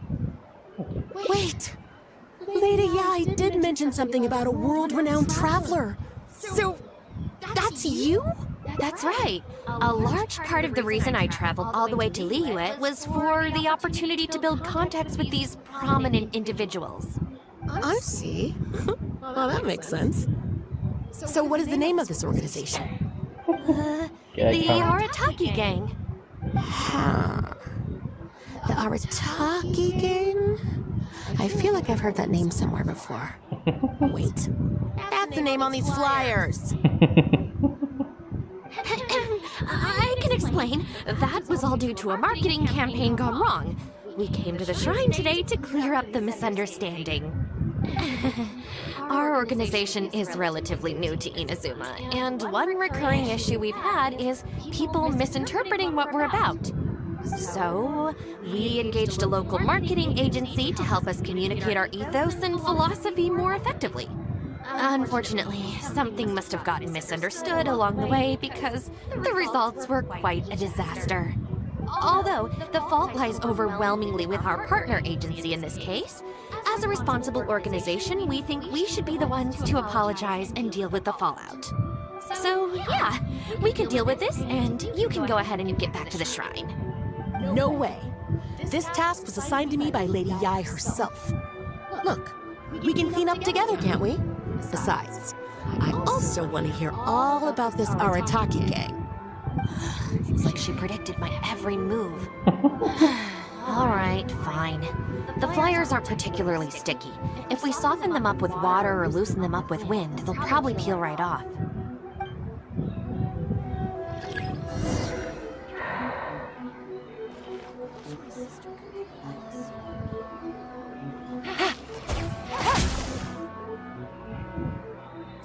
Wait! Lady Yai did mention something about a world-renowned traveler. So, that's you? That's right. A large part of the reason I traveled all the way to Liyue was for the opportunity to build contacts with these prominent individuals. I see. Well, that makes sense. So what is the name of this organization? The Arataki gang. Huh. The Arataki gang? I feel like I've heard that name somewhere before. Wait. That's the name on these flyers! I can explain. That was all due to a marketing campaign gone wrong. We came to the shrine today to clear up the misunderstanding. Our organization is relatively new to Inazuma, and one recurring issue we've had is people misinterpreting what we're about. So, we engaged a local marketing agency to help us communicate our ethos and philosophy more effectively. Unfortunately, something must have gotten misunderstood along the way because the results were quite a disaster. Although, the fault lies overwhelmingly with our partner agency in this case, as a responsible organization, we think we should be the ones to apologize and deal with the fallout. So, yeah, we can deal with this, and you can go ahead and get back to the shrine. No way. This task was assigned to me by Lady Yai herself. Look, we can clean up together, can't we? Besides, I also want to hear all about this Arataki gang. It's like she predicted my every move. All right, fine. The flyers aren't particularly sticky. If we soften them up with water or loosen them up with wind, they'll probably peel right off.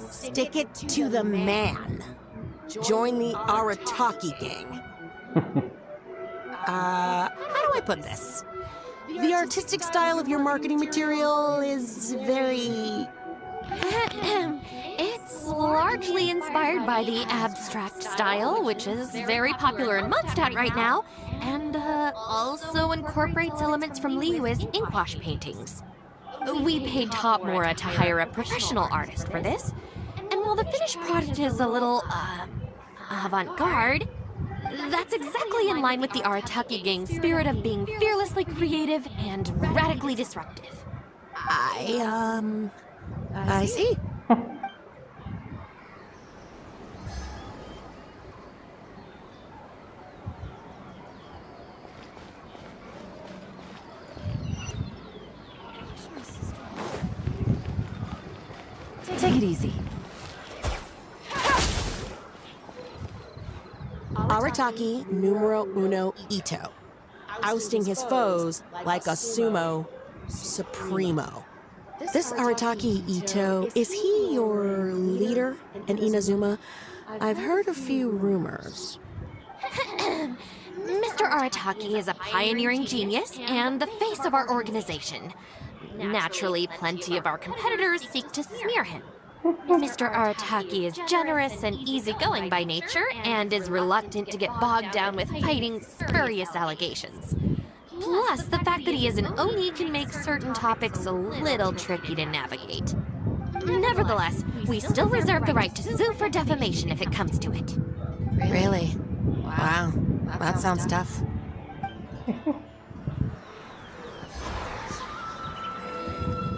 Stick it to the man. Join the Arataki gang. How do I put this? The artistic style of your marketing material is very... It's largely inspired by the abstract style, which is very popular in Mondstadt right now, and also incorporates elements from Liyue's inkwash paintings. We paid Top Mora to hire a professional artist for this, and while the finished product is a little, avant-garde, that's exactly in line with the Arataki gang's spirit of being fearlessly creative and radically disruptive. I see. Take it easy. Arataki numero uno Ito. Ousting his foes like a sumo supremo. This Arataki Ito, is he your leader in Inazuma? I've heard a few rumors. Mr. Arataki is a pioneering genius and the face of our organization. Naturally, plenty of our competitors seek to smear him. Mr. Arataki is generous and easygoing by nature and is reluctant to get bogged down with fighting spurious allegations. Plus, the fact that he is an Oni can make certain topics a little tricky to navigate. Nevertheless, we still reserve the right to sue for defamation if it comes to it. Really? Wow, that sounds tough.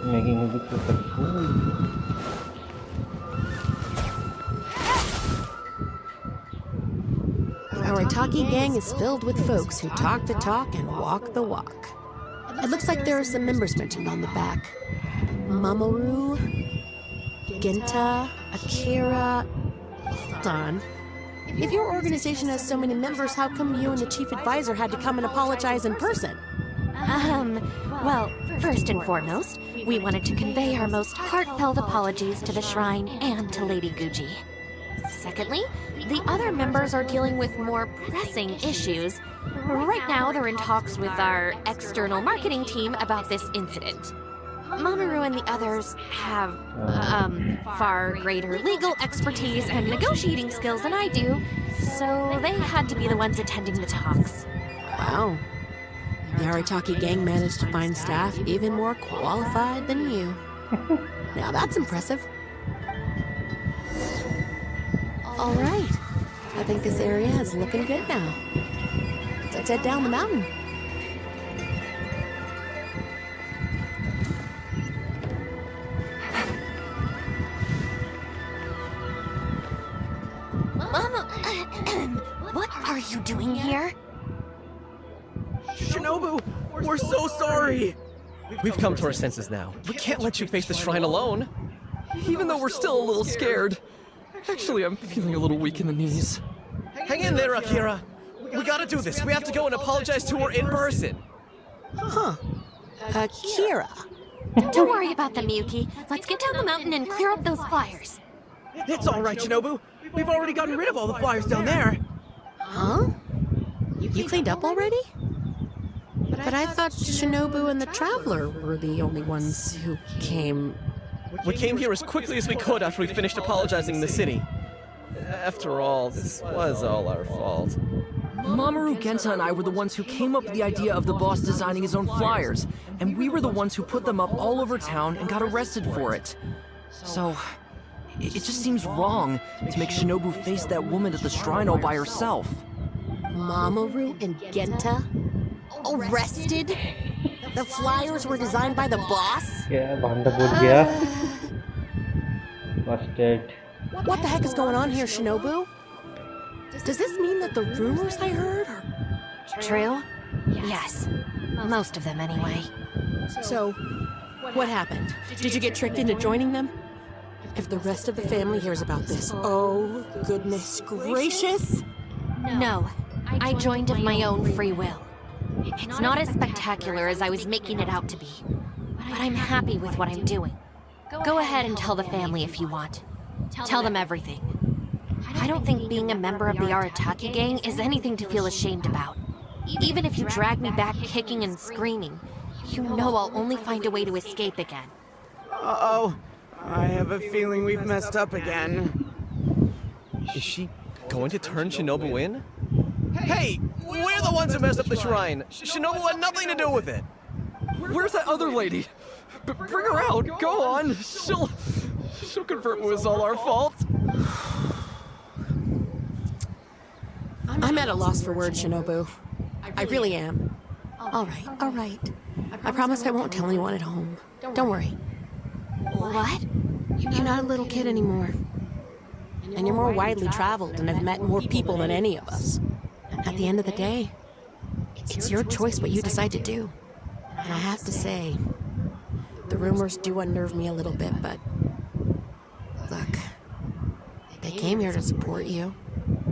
Making it look like a fool. Our Arataki gang is filled with folks who talk the talk and walk the walk. It looks like there are some members mentioned on the back. Mamoru, Genta, Akira... Hold on. If your organization has so many members, how come you and the chief advisor had to come and apologize in person? Well, first and foremost, we wanted to convey our most heartfelt apologies to the shrine and to Lady Guji. Secondly, the other members are dealing with more pressing issues. Right now, they're in talks with our external marketing team about this incident. Mamoru and the others have, far greater legal expertise and negotiating skills than I do, so they had to be the ones attending the talks. Wow. The Arataki gang managed to find staff even more qualified than you. Now that's impressive. All right. I think this area is looking good now. Let's head down the mountain. Mama, what are you doing here? Shinobu, we're so sorry! We've come to our senses now. We can't let you face the shrine alone. Even though we're still a little scared. Actually, I'm feeling a little weak in the knees. Hang in there, Akira. We gotta do this. We have to go and apologize to her in person. Huh. Akira. Don't worry about them, Yuki. Let's get down the mountain and clear up those flyers. It's all right, Shinobu. We've already gotten rid of all the flyers down there. Huh? You cleaned up already? But I thought Shinobu and the Traveler were the only ones who came... We came here as quickly as we could after we finished apologizing in the city. After all, this was all our fault. Mamoru, Genta, and I were the ones who came up with the idea of the boss designing his own flyers, and we were the ones who put them up all over town and got arrested for it. So, it just seems wrong to make Shinobu face that woman at the shrine all by herself. Mamoru and Genta? Arrested? The flyers were designed by the boss? क्या भांडा बोल गया? Busted. What the heck is going on here, Shinobu? Does this mean that the rumors I heard are... True? Yes. Most of them, anyway. So, what happened? Did you get tricked into joining them? If the rest of the family hears about this, oh, goodness gracious! No. I joined of my own free will. It's not as spectacular as I was making it out to be. But I'm happy with what I'm doing. Go ahead and tell the family if you want. Tell them everything. I don't think being a member of the Arataki gang is anything to feel ashamed about. Even if you drag me back kicking and screaming, you know I'll only find a way to escape again. Uh-oh. I have a feeling we've messed up again. Is she going to turn Shinobu in? Hey! We're the ones who messed up the shrine! Shinobu had nothing to do with it! Where's that other lady? Bring her out! Go on! She'll confirm it was all our fault. I'm at a loss for words, Shinobu. I really am. All right. I promise I won't tell anyone at home. Don't worry. What? You're not a little kid anymore. And you're more widely traveled and have met more people than any of us. At the end of the day, it's your choice what you decide to do. And I have to say, the rumors do unnerve me a little bit, but... Look, they came here to support you,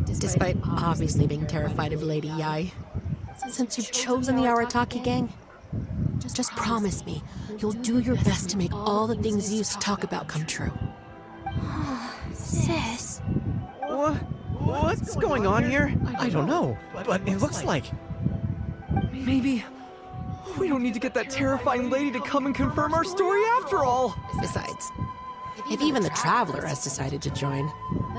despite obviously being terrified of Lady Yai. Since you've chosen the Arataki gang, just promise me you'll do your best to make all the things you used to talk about come true. Sis. What's going on here? I don't know, but it looks like... Maybe we don't need to get that terrifying lady to come and confirm our story after all. Besides, if even the Traveler has decided to join,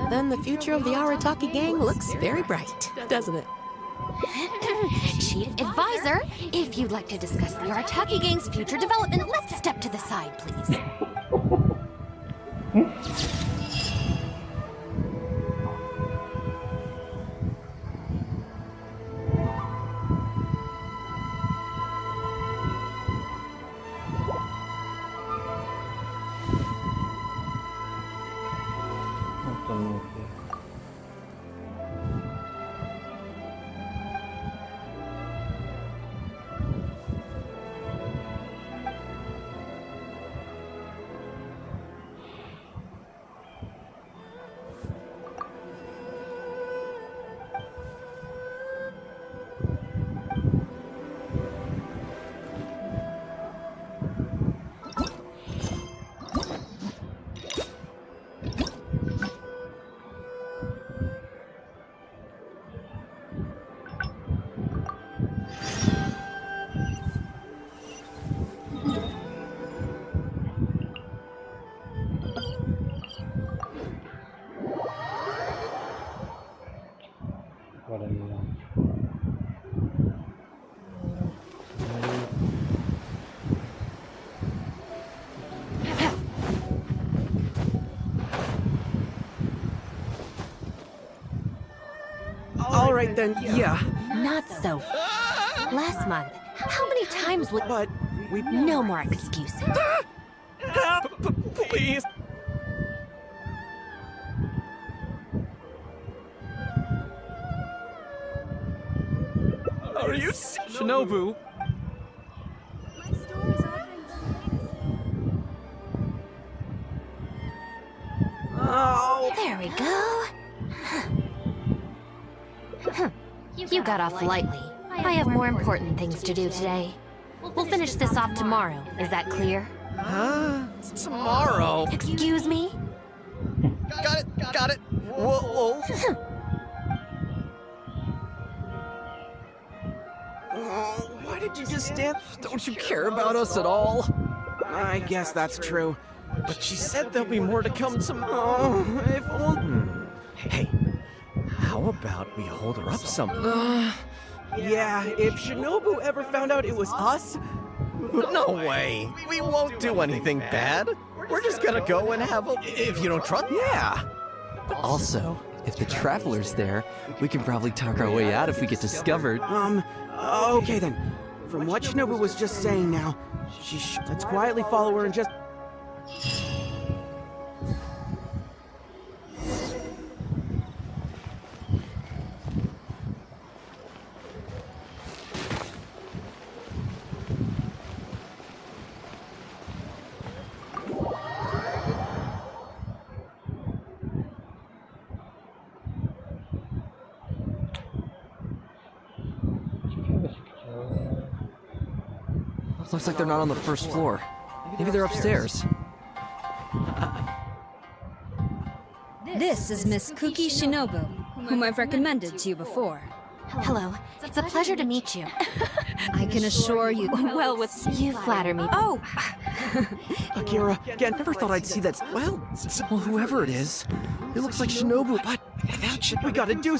then the future of the Arataki gang looks very bright, doesn't it? Chief Advisor, if you'd like to discuss the Arataki gang's future development, let's step to the side, please. All right then, yeah. Not so. Last month, how many times would... But we... No more excuses. Please! Are you... Shinobu? There we go. You got off lightly. I have more important things to do today. We'll finish this off tomorrow. Is that clear? Huh? Tomorrow? Excuse me? Got it. Whoa. Oh, why did you just stand? Don't you care about us at all? I guess that's true. But she said there'll be more to come tomorrow. If only... Hey, how about we hold her up some? Yeah, if Shinobu ever found out it was us... No way. We won't do anything bad. We're just gonna go and have a... If you don't trust... Yeah. Also, if the traveler's there, we can probably talk our way out if we get discovered. Okay then. From what Shinobu was just saying now, let's quietly follow her and just... Looks like they're not on the first floor. Maybe they're upstairs. This is Miss Kuki Shinobu, whom I've recommended to you before. Hello. It's a pleasure to meet you. I can assure you... Well, you flatter me. Oh! Akira, again, never thought I'd see that... Well, whoever it is, it looks like Shinobu, but that shit we gotta do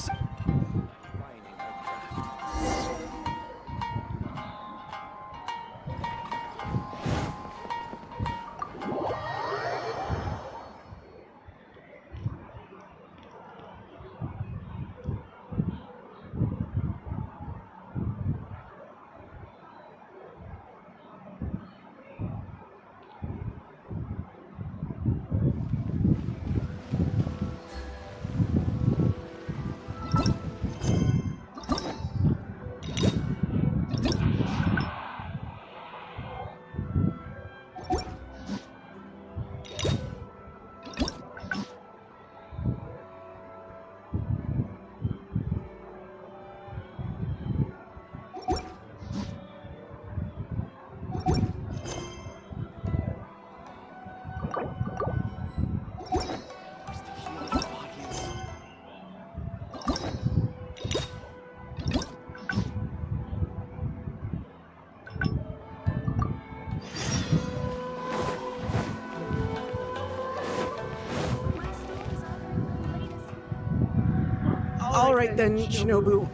Alright then, Shinobu,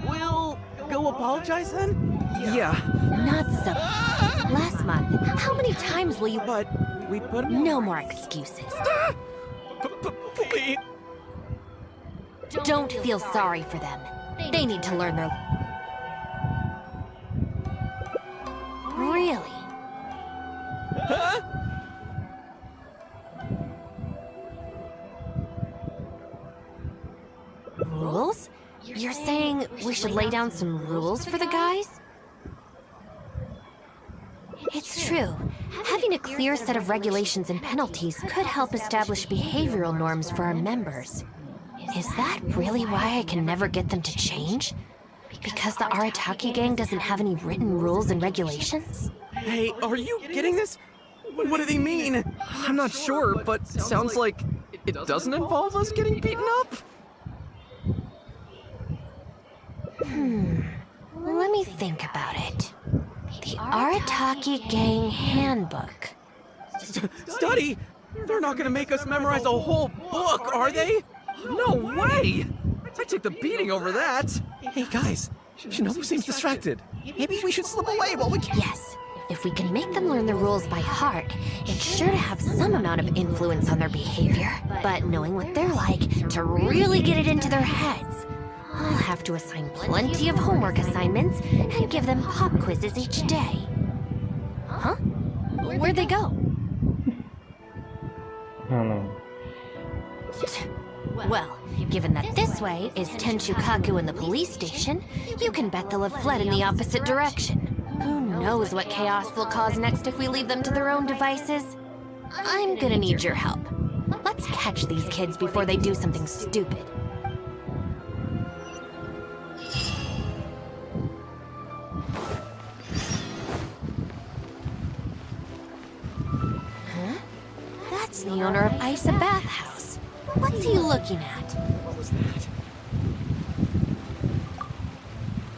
we'll go apologize then? Yeah. Not so. Last month, how many times will you... But we put... No more excuses. Please. Don't feel sorry for them. They need to learn their... Really? Huh? Rules? You're saying we should lay down some rules for the guys? It's true. Having a clear set of regulations and penalties could help establish behavioral norms for our members. Is that really why I can never get them to change? Because the Arataki gang doesn't have any written rules and regulations? Hey, are you getting this? What do they mean? I'm not sure, but it sounds like it doesn't involve us getting beaten up. Let me think about it. The Arataki Gang Handbook. Study? They're not gonna make us memorize a whole book, are they? No way! I take the beating over that. Hey guys, Shinobu seems distracted. Maybe we should slip away while we can. Yes. If we can make them learn the rules by heart, it's sure to have some amount of influence on their behavior. But knowing what they're like, to really get it into their heads, I'll have to assign plenty of homework assignments and give them pop quizzes each day. Huh? Where'd they go? Well, given that this way is Tenshukaku and the police station, you can bet they'll have fled in the opposite direction. Who knows what chaos they'll cause next if we leave them to their own devices? I'm gonna need your help. Let's Let's catch these kids before they do something stupid. Huh? That's the owner of Isa Bathhouse. What's he looking at? What was that?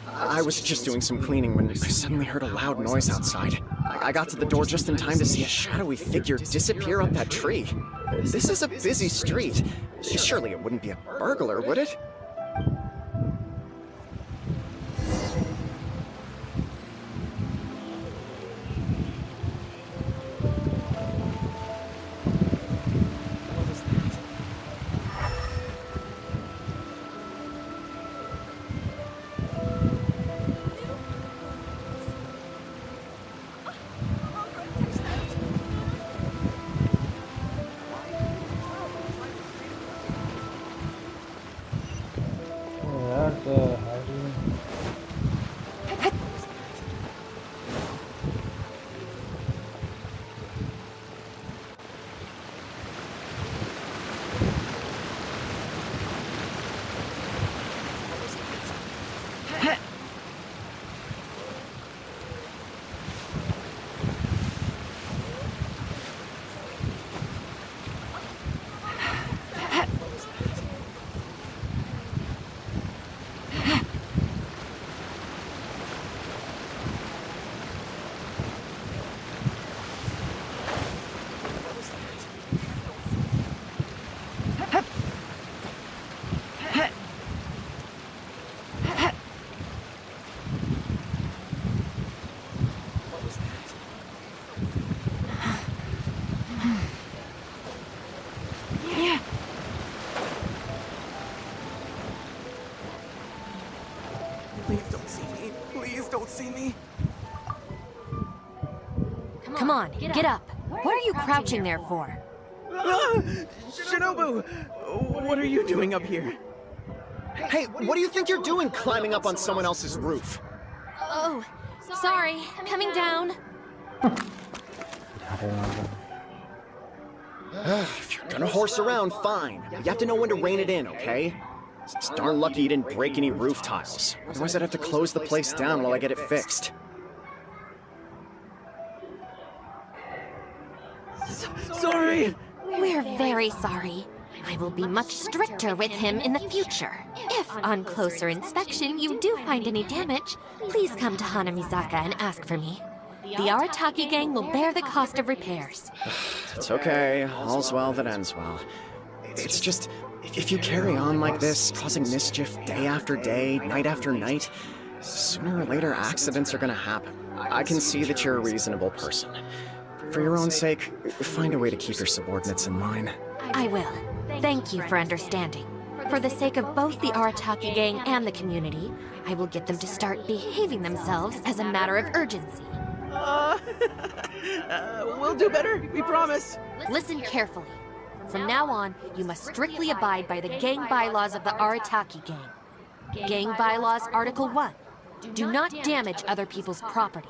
I was just doing some cleaning when I suddenly heard a loud noise outside. I got to the door just in time to see a shadowy figure disappear up that tree. This is a busy street. Surely it wouldn't be a burglar, would it? See me? Come on, get up. What are you crouching there for? Ah! Shinobu! What are you doing up here? Hey, what do you think you're doing climbing up on someone else's roof? Oh, sorry. Coming down. If you're gonna horse around, fine. You have to know when to rein it in, okay? It's darn lucky you didn't break any roof tiles. Otherwise I'd have to close the place down while I get it fixed. Sorry! We're very sorry. I will be much stricter with him in the future. If, on closer inspection, you do find any damage, please come to Hanamizaka and ask for me. The Arataki gang will bear the cost of repairs. It's okay. All's well that ends well. It's just, if you carry on like this, causing mischief day after day, night after night, sooner or later accidents are gonna happen. I can see that you're a reasonable person. For your own sake, find a way to keep your subordinates in line. I will. Thank you for understanding. For the sake of both the Arataki gang and the community, I will get them to start behaving themselves as a matter of urgency. We'll do better, we promise. Listen carefully. From now on, you must strictly abide by the gang bylaws of the Arataki gang. Gang bylaws Article 1. Do not damage other people's property.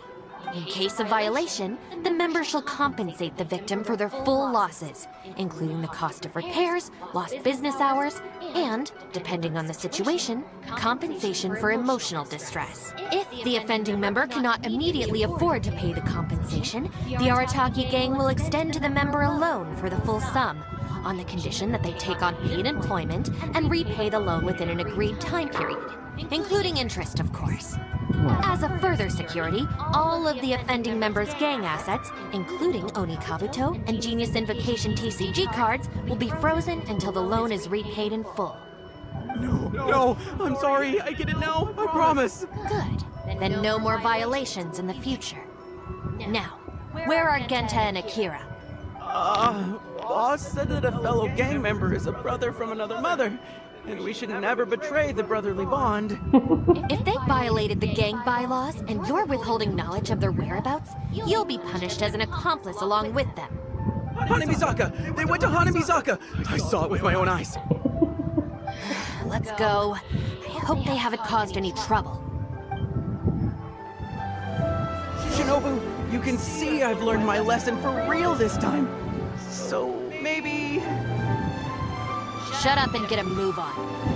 In case of violation, the member shall compensate the victim for their full losses, including the cost of repairs, lost business hours, and, depending on the situation, compensation for emotional distress. If the offending member cannot immediately afford to pay the compensation, the Arataki gang will extend to the member a loan for the full sum, on the condition that they take on paid employment and repay the loan within an agreed time period, including interest, of course. As a further security, all of the offending member's gang assets, including Oni Kabuto and Genius Invocation TCG cards, will be frozen until the loan is repaid in full. No, I'm sorry, I get it now, I promise. Good. Then no more violations in the future. Now, where are Genta and Akira? Boss said that a fellow gang member is a brother from another mother, and we should never betray the brotherly bond. If they violated the gang bylaws and you're withholding knowledge of their whereabouts, you'll be punished as an accomplice along with them. Hanamizaka! They went to Hanamizaka! I saw it with my own eyes. Let's go. I hope they haven't caused any trouble. Shinobu, you can see I've learned my lesson for real this time. So maybe shut up and get a move on.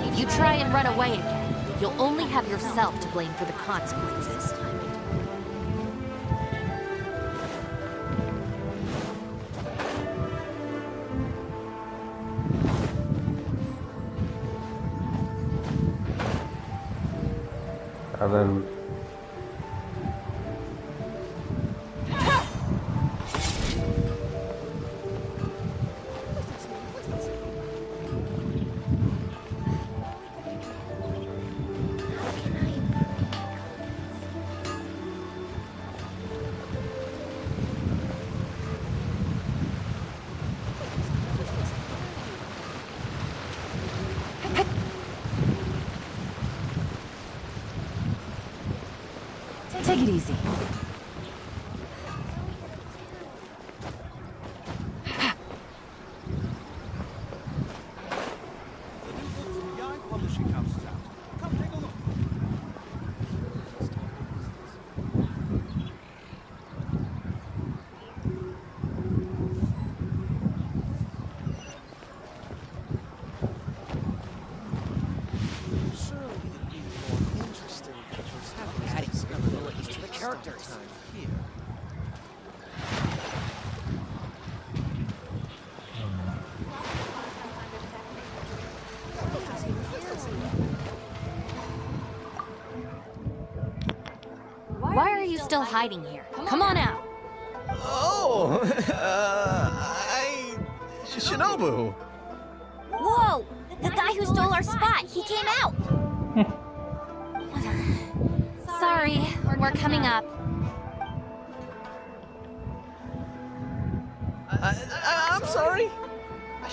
If you try and run away again, you'll only have yourself to blame for the consequences. Then Take it easy. Why are you still hiding here? Come on out. Oh, Shinobu. Whoa! The guy who stole our spot, he came out! Sorry, we're coming up. I'm sorry.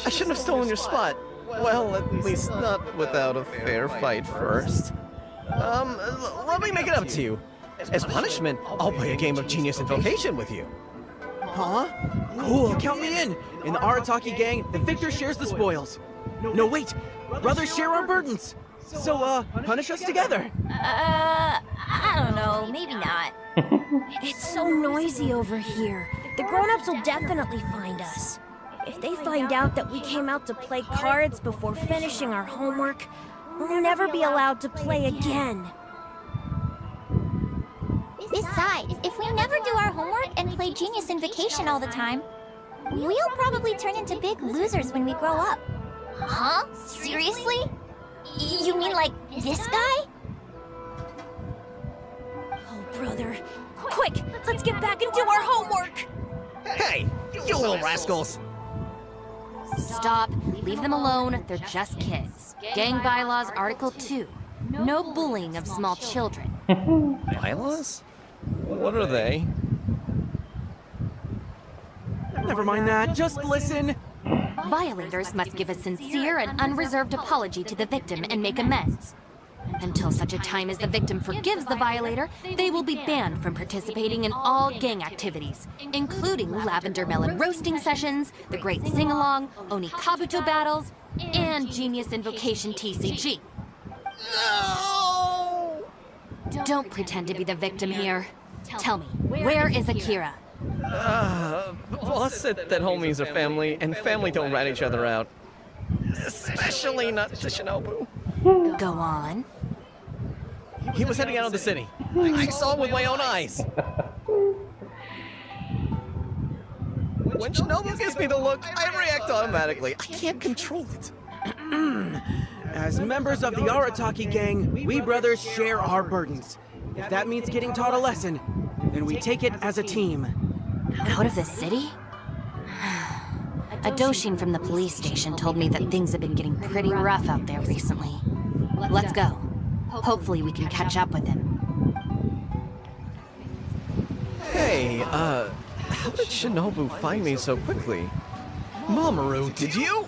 I shouldn't have stolen your spot. Well, at least not without a fair fight first. Let me make it up to you. As punishment, I'll play a game of Genius Invocation with you. Huh? Cool, count me in! In the Arataki gang, the victor shares the spoils. No, wait! Brothers share our burdens! So, punish us together! I don't know, maybe not. It's so noisy over here. The grown-ups will definitely find us. If they find out that we came out to play cards before finishing our homework, we'll never be allowed to play again. Besides, if we never do our homework and play Genius Invocation all the time, we'll probably turn into big losers when we grow up. Huh? Seriously? You mean like this guy? Oh, brother. Quick, let's get back and do our homework! Hey, you little rascals! Stop. Leave them alone. They're just kids. Gang Bylaws Article 2. No bullying of small children. Bylaws? What are they? Never mind that, just listen! Violators must give a sincere and unreserved apology to the victim and make amends. Until such a time as the victim forgives the violator, they will be banned from participating in all gang activities, including lavender melon roasting sessions, the Great Sing-Along, Oni Kabuto battles, and Genius Invocation TCG. No! Don't pretend to be the victim here. Tell me, where is Akira? Boss said that homies are family, and family don't rat each other out. Especially not to Shinobu. Go on. He was heading out of the city. I saw him with my own eyes. When Shinobu gives me the look, I react automatically. I can't control it. As members of the Arataki gang, we brothers share our burdens. If that means getting taught a lesson, then we take it as a team. Out of the city? A Doshin from the police station told me that things have been getting pretty rough out there recently. Let's go. Hopefully we can catch up with him. Hey, how did Shinobu find me so quickly? Mamoru, did you?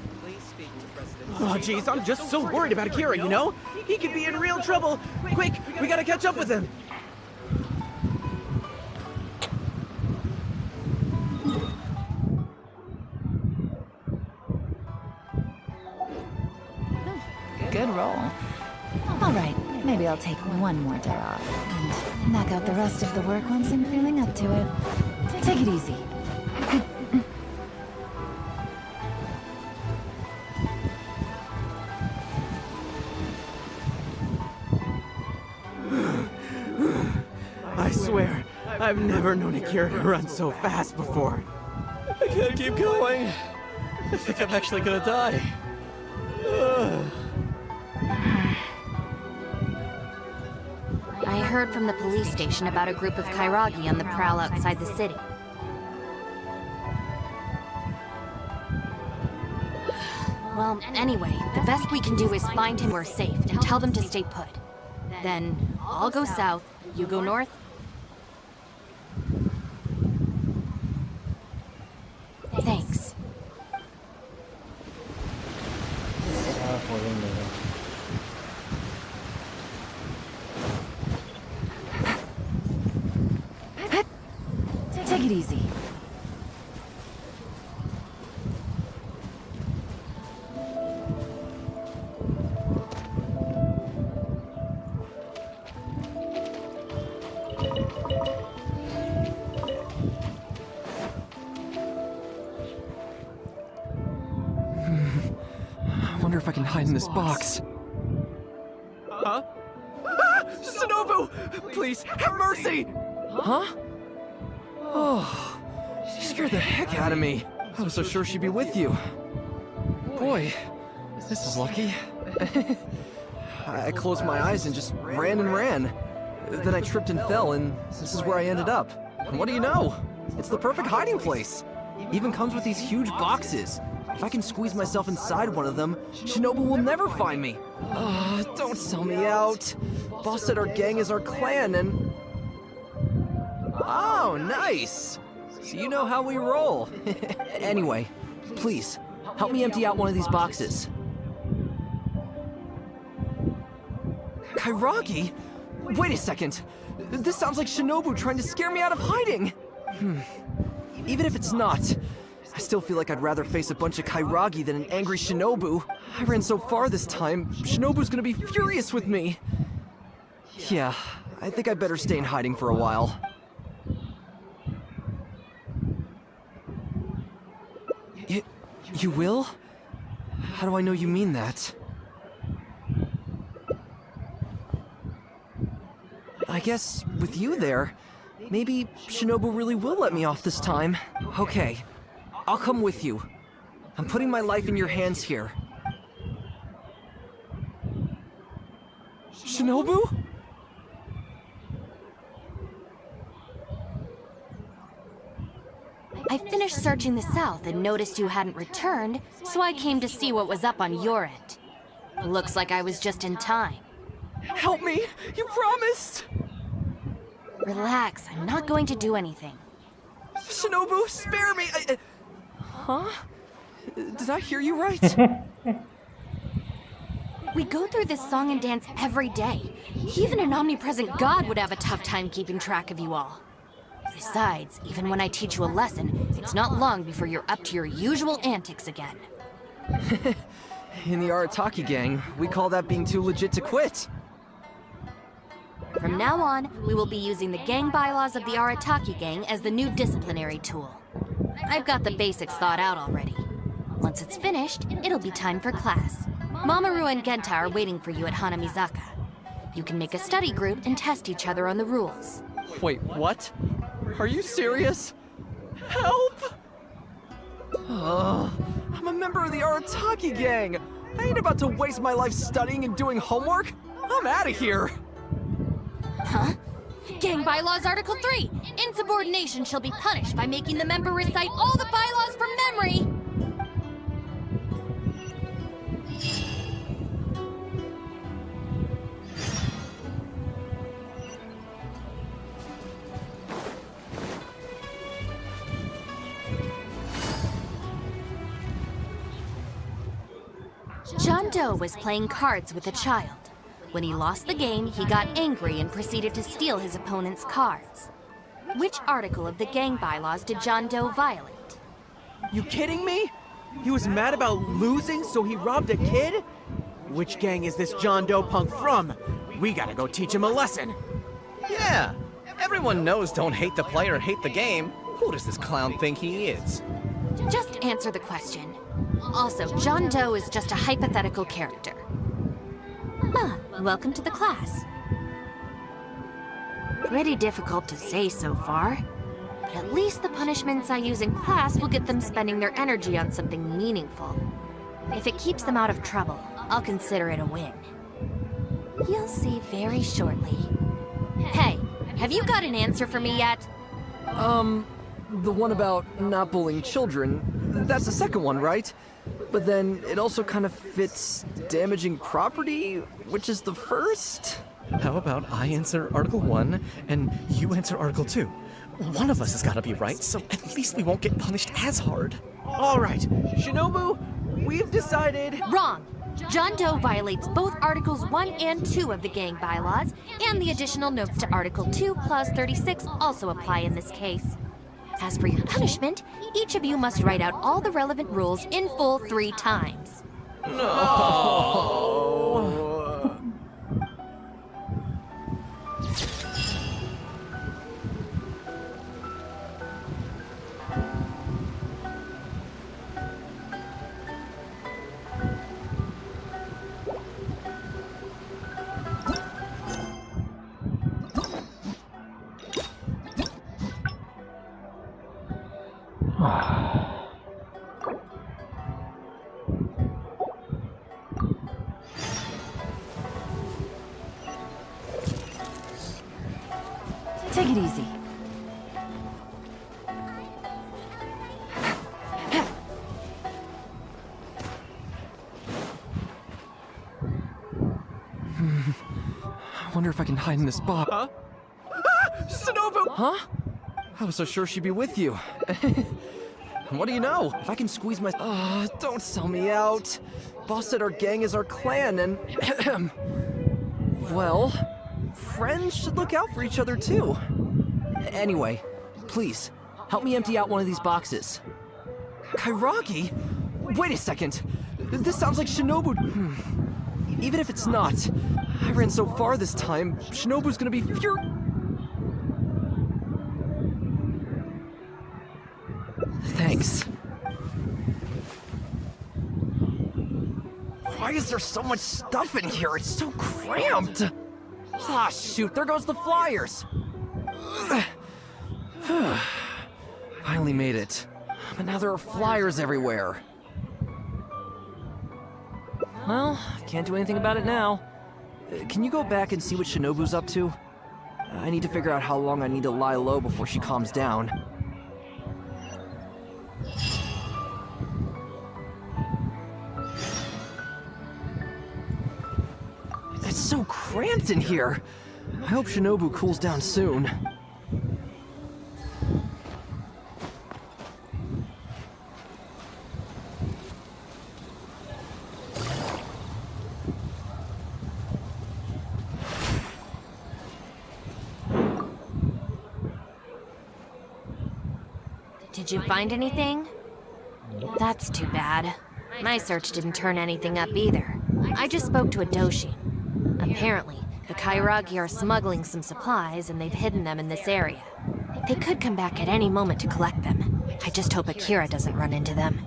Oh, jeez, I'm just so worried about Akira, you know? He could be in real trouble. Quick, we gotta catch up with him. Good roll. All right, maybe I'll take one more day off and knock out the rest of the work once I'm feeling up to it. Take it easy. swear, I've never known Akira to run so fast before. I can't keep going. I think I'm actually gonna die. I heard from the police station about a group of Kairagi on the prowl outside the city. Well, anyway, the best we can do is find him where we're safe and tell them to stay put. Then, I'll go south, you go north. Thanks. Take it easy. I wonder if I can hide in this box. Huh? Ah! Shinobu! Please, have mercy! Huh? Oh, she scared the heck out of me. I was so sure she'd be with you. Boy, this is lucky. I closed my eyes and just ran and ran. Then I tripped and fell, and this is where I ended up. And what do you know? It's the perfect hiding place. Even comes with these huge boxes. If I can squeeze myself inside one of them, Shinobu will never find me. Don't sell me out. Boss said our gang is our clan, and... Oh, nice! So you know how we roll. Anyway, please, help me empty out one of these boxes. Kairagi? Wait a second. This sounds like Shinobu trying to scare me out of hiding. Even if it's not, I still feel like I'd rather face a bunch of Kairagi than an angry Shinobu. I ran so far this time, Shinobu's gonna be furious with me. Yeah, I think I'd better stay in hiding for a while. You will? How do I know you mean that? I guess with you there, maybe Shinobu really will let me off this time. Okay, I'll come with you. I'm putting my life in your hands here. Shinobu? I finished searching the south and noticed you hadn't returned, so I came to see what was up on your end. Looks like I was just in time. Help me! You promised! Relax, I'm not going to do anything. Shinobu, spare me! Huh? Did I hear you right? We go through this song and dance every day. Even an omnipresent god would have a tough time keeping track of you all. Besides, even when I teach you a lesson, it's not long before you're up to your usual antics again. In the Arataki gang, we call that being too legit to quit. From now on, we will be using the gang bylaws of the Arataki gang as the new disciplinary tool. I've got the basics thought out already. Once it's finished, it'll be time for class. Mamoru and Genta are waiting for you at Hanamizaka. You can make a study group and test each other on the rules. Wait, what? Are you serious? Help! I'm a member of the Arataki gang! I ain't about to waste my life studying and doing homework! I'm out of here! Huh? Gang Bylaws Article 3! Insubordination shall be punished by making the member recite all the bylaws from memory! John Doe was playing cards with a child. When he lost the game, he got angry and proceeded to steal his opponent's cards. Which article of the gang bylaws did John Doe violate? You kidding me? He was mad about losing, so he robbed a kid? Which gang is this John Doe punk from? We gotta go teach him a lesson. Yeah, everyone knows don't hate the player, hate the game. Who does this clown think he is? Just answer the question. Also, John Doe is just a hypothetical character. Welcome to the class. Pretty difficult to say so far. But at least the punishments I use in class will get them spending their energy on something meaningful. If it keeps them out of trouble, I'll consider it a win. You'll see very shortly. Hey, have you got an answer for me yet? The one about not bullying children, that's the second one, right? But then it also kind of fits damaging property, which is the first? How about I answer Article 1 and you answer Article 2? One of us has got to be right, so at least we won't get punished as hard. All right, Shinobu, we've decided... Wrong! John Doe violates both Articles 1 and 2 of the gang bylaws, and the additional notes to Article 2, Clause 36 also apply in this case. As for your punishment, each of you must write out all the relevant rules in full 3 times. No! Take it easy. I wonder if I can hide in this box. Huh? Ah! Shinobu! Huh? I was so sure she'd be with you. What do you know? If I can squeeze my... don't sell me out. Boss said our gang is our clan, and... well, friends should look out for each other, too. Anyway, please, help me empty out one of these boxes. Kairagi? Wait a second. This sounds like Shinobu... Even if it's not, I ran so far this time, Shinobu's gonna be Thanks. Why is there so much stuff in here? It's so cramped! Ah, shoot, there goes the flyers! Finally made it. But now there are flyers everywhere. Well, can't do anything about it now. Can you go back and see what Shinobu's up to? I need to figure out how long I need to lie low before she calms down. It's so cramped in here. I hope Shinobu cools down soon. Did you find anything? That's too bad. My search didn't turn anything up either. I just spoke to a Doshi. Apparently, the Kairagi are smuggling some supplies and they've hidden them in this area. They could come back at any moment to collect them. I just hope Akira doesn't run into them.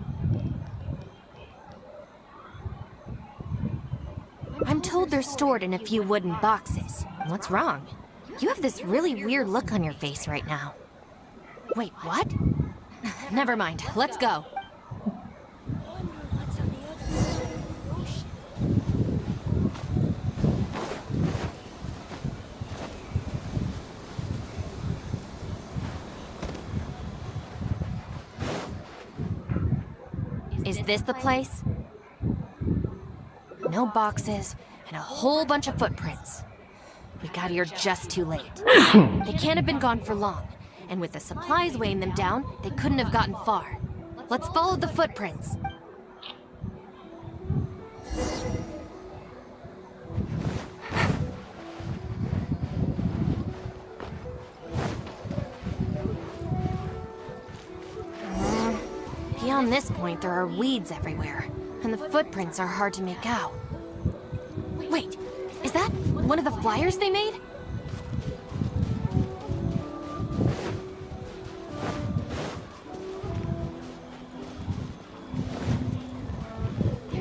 I'm told they're stored in a few wooden boxes. What's wrong? You have this really weird look on your face right now. Wait, what? Never mind, let's go. Is this the place? No boxes, and a whole bunch of footprints. We got here just too late. They can't have been gone for long, and with the supplies weighing them down, they couldn't have gotten far. Let's follow the footprints. Beyond this point, there are weeds everywhere, and the footprints are hard to make out. Wait, is that one of the flyers they made?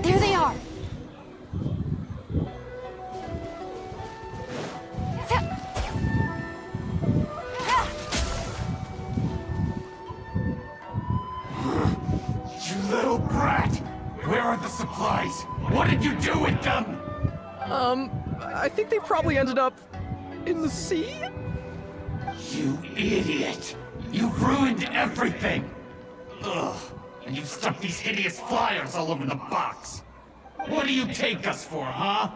There they are! think they probably ended up in the sea? You idiot! You've ruined everything! Ugh, and you've stuck these hideous flyers all over the box. What do you take us for, huh?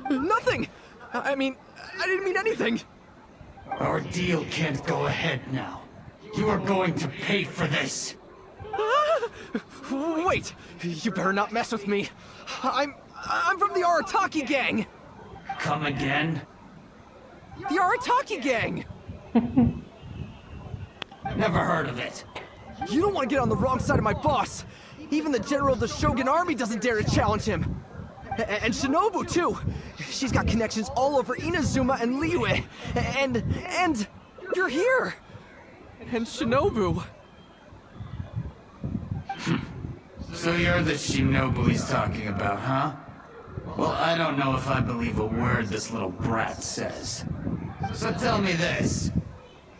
Nothing! I mean, I didn't mean anything. Our deal can't go ahead now. You are going to pay for this. Wait! You better not mess with me. I'm from the Arataki gang! Come again? The Arataki gang! Never heard of it. You don't want to get on the wrong side of my boss. Even the general of the Shogun army doesn't dare to challenge him. And Shinobu, too. She's got connections all over Inazuma and Liyue. And you're here. And Shinobu. So you're the Shinobu he's talking about, huh? Well, I don't know if I believe a word this little brat says. So tell me this.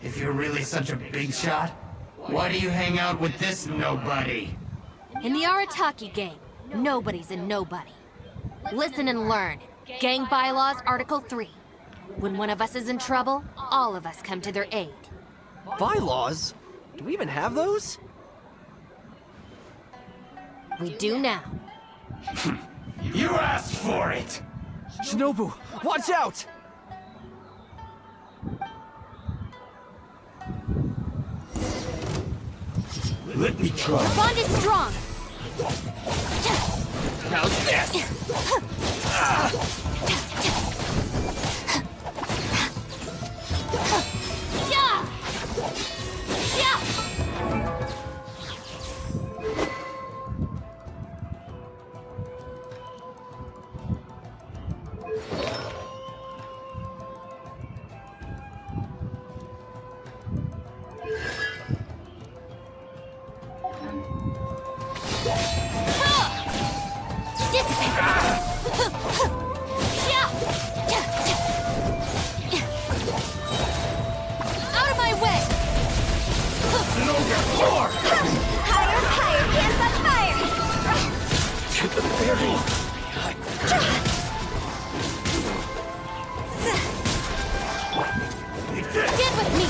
If you're really such a big shot, why do you hang out with this nobody? In the Arataki gang, nobody's a nobody. Listen and learn. Gang bylaws, Article 3. When one of us is in trouble, all of us come to their aid. Bylaws? Do we even have those? We do now. You asked for it! Shinobu, watch out! Let me try. The bond is strong! How's this? Out of my way! Higher, higher, hands on fire! To the very... Get with me!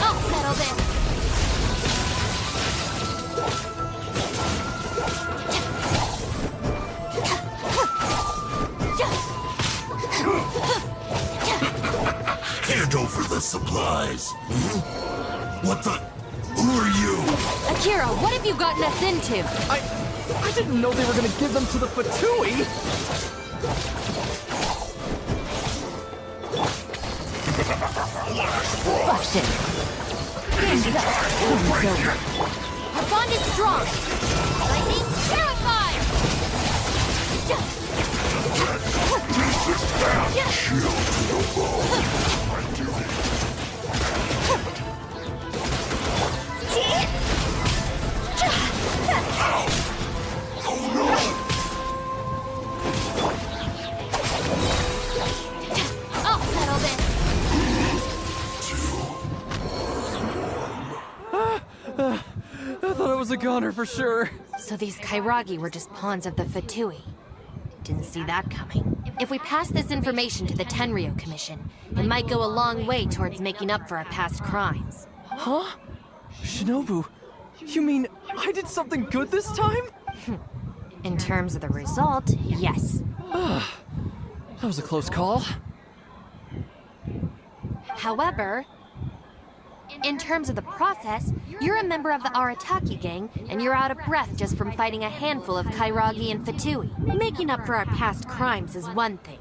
I'll settle this! Hand over the supplies. What the? Who are you? Akira, what have you gotten us into? I didn't know they were gonna give them to the Fatui! Busted. Game's up. Game's over. Our bond is strong. Lightning terrified. Shield to the bone. I do it. Ow! Oh no! I'll settle this. I thought it was a goner for sure. So these Kairagi were just pawns of the Fatui. Didn't see that coming. If we pass this information to the Tenryo Commission, it might go a long way towards making up for our past crimes. Huh? Shinobu, you mean I did something good this time? In terms of the result, yes. That was a close call. However, in terms of the process, you're a member of the Arataki gang, and you're out of breath just from fighting a handful of Kairagi and Fatui. Making up for our past crimes is one thing,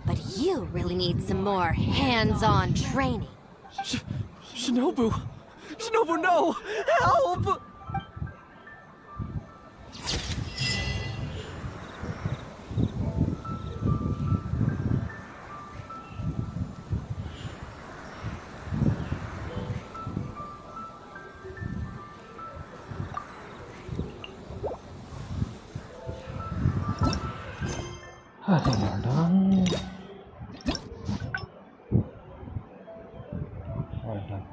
but you really need some more hands-on training. Shinobu! Shinobu, no! Help! I think we're done. We're done.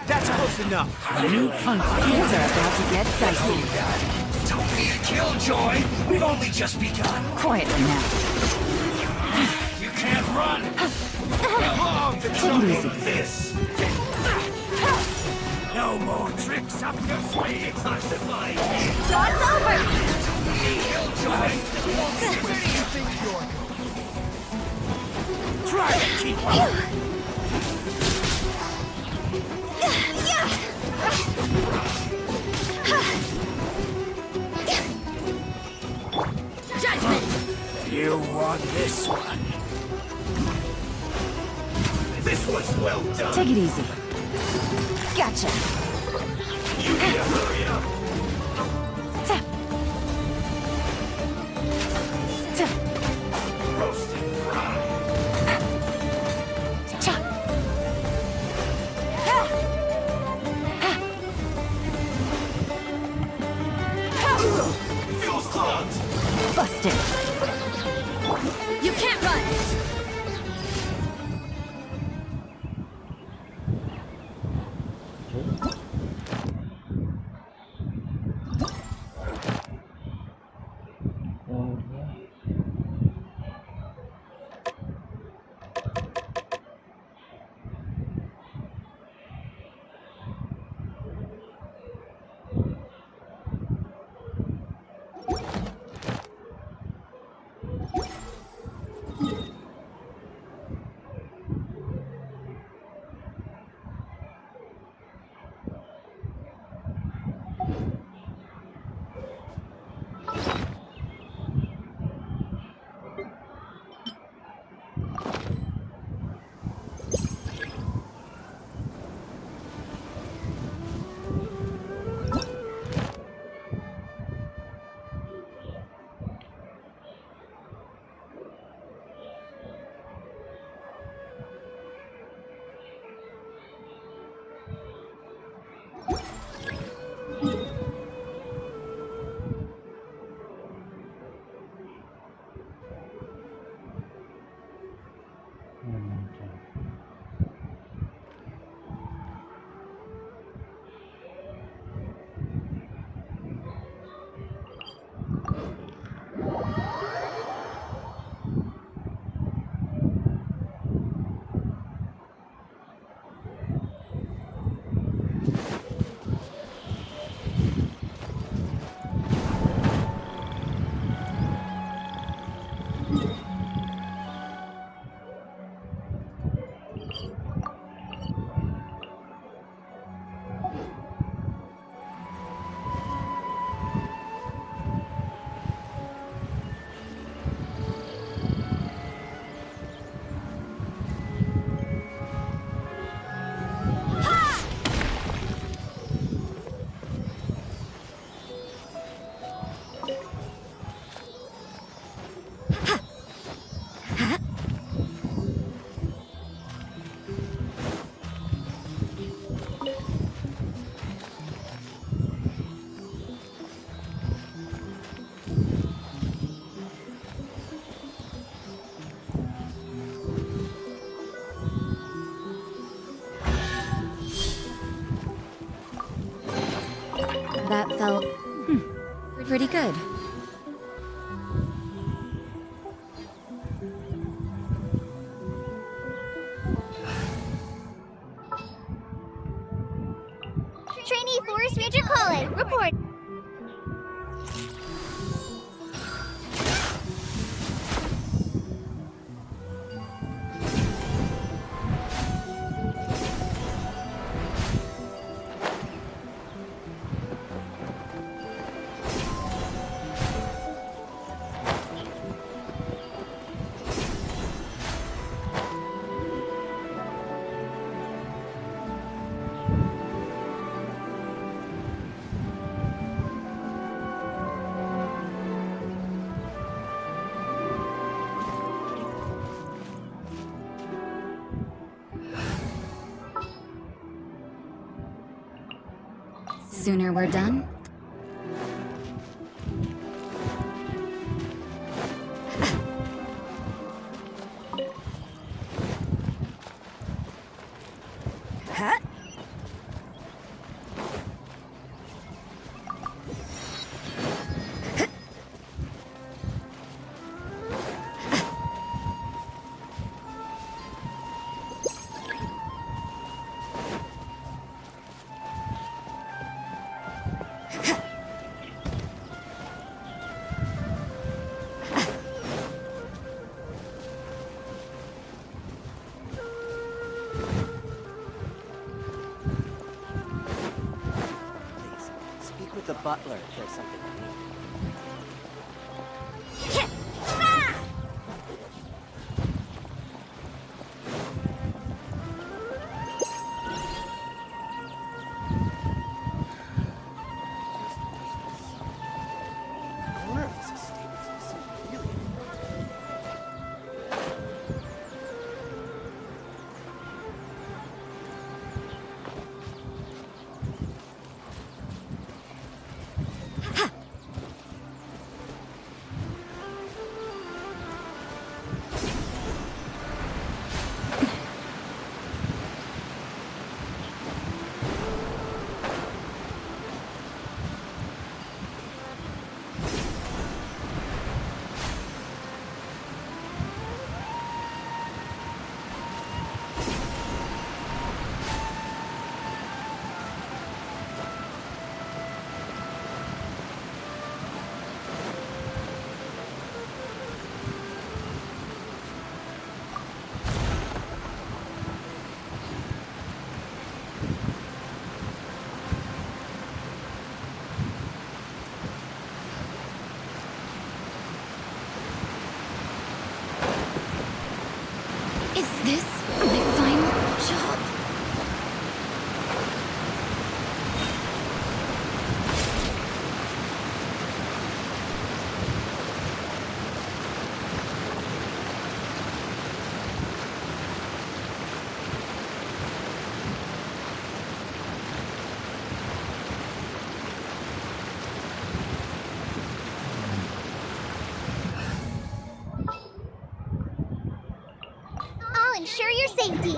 That's close enough. Things are about to get dicey. Don't be a killjoy. We've only just begun. Quietly now. You can't run. Take it easy. This. No more tricks up your sleeve. Classified. John's over! Killjoy. Where do you think you're going? Try to keep up. Judgment! You won this one. This was well done. Take it easy. Gotcha. You need to hurry up. Roasted fried. Feels clogged. Busted. You can't run! That felt pretty good. Trainee Forest Ranger calling. Report. Sooner we're done, Speak with the butler if there's something you need. Is this my final job? I'll ensure your safety.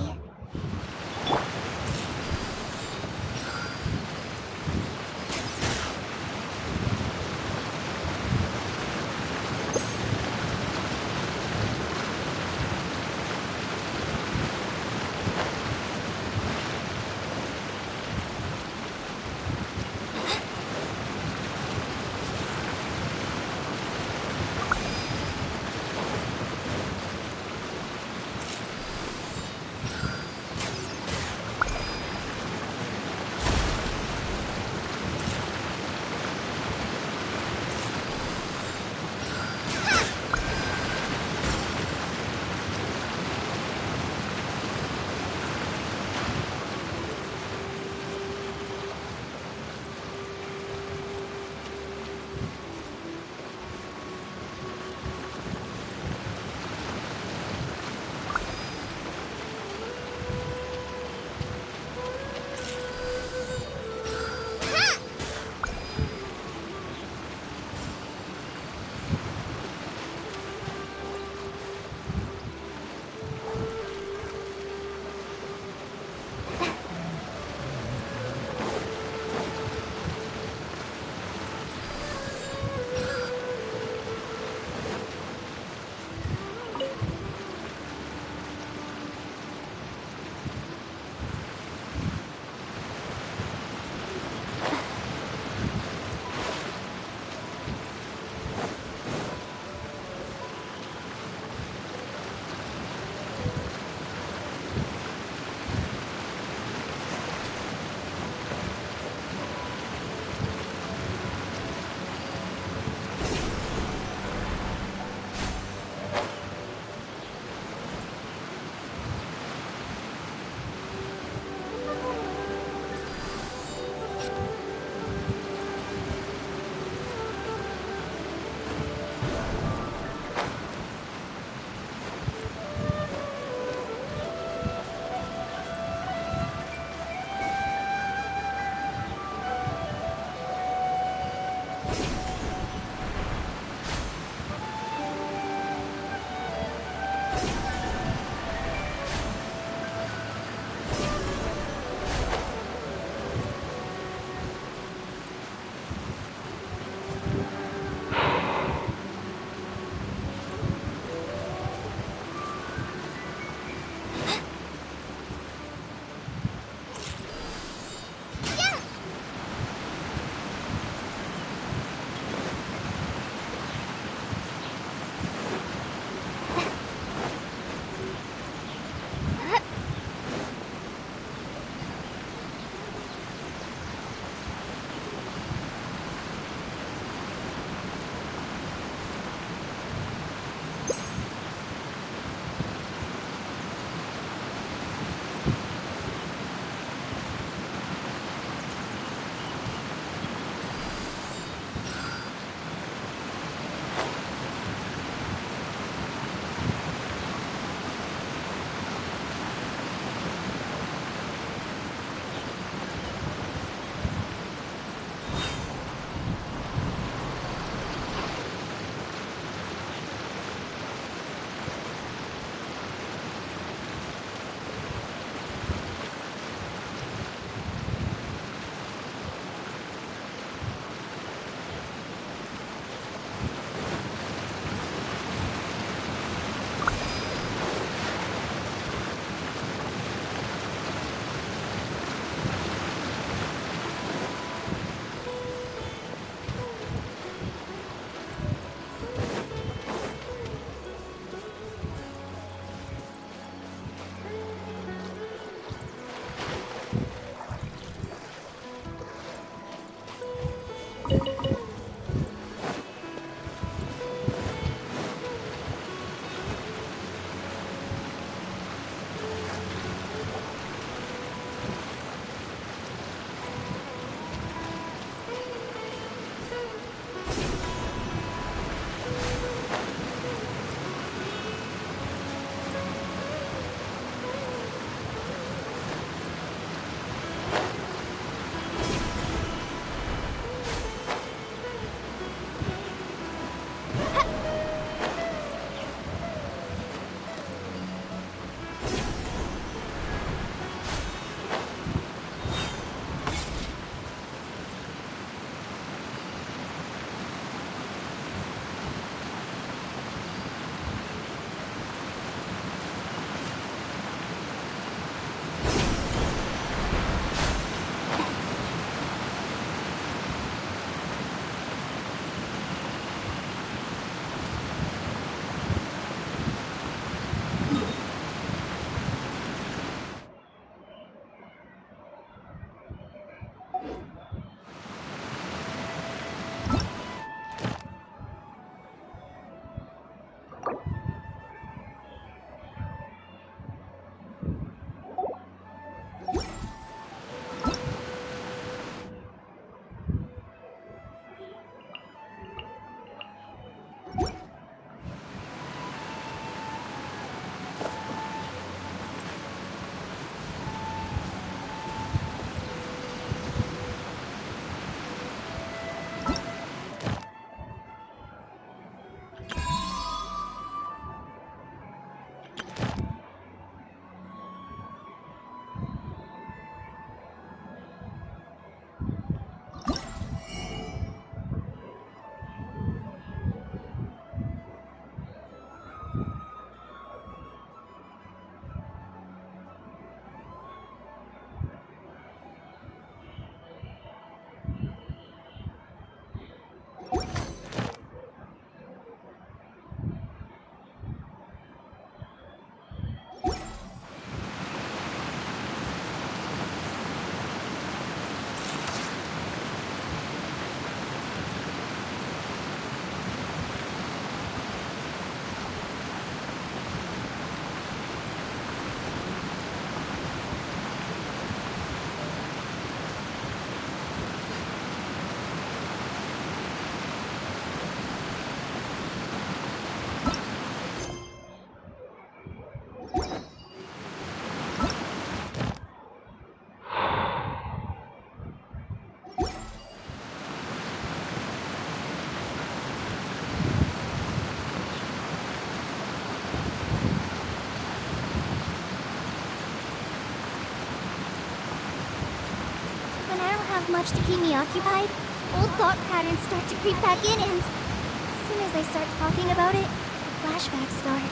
have much to keep me occupied, old thought patterns start to creep back in, and as soon as I start talking about it, the flashbacks start.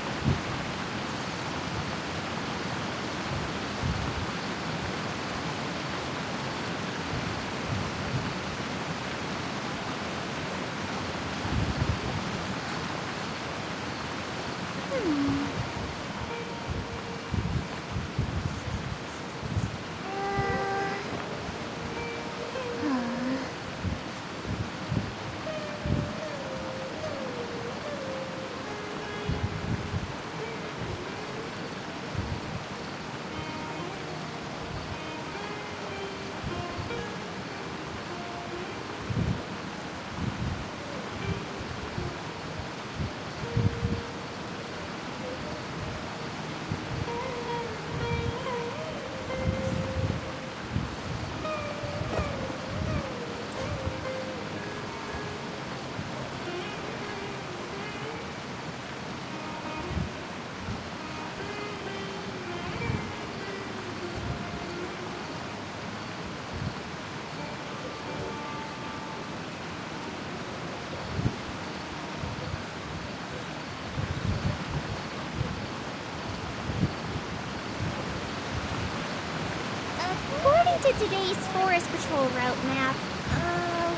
According to today's Forest Patrol route map,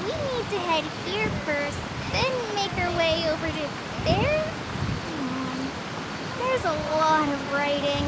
we need to head here first, then make our way over to there? There's a lot of writing.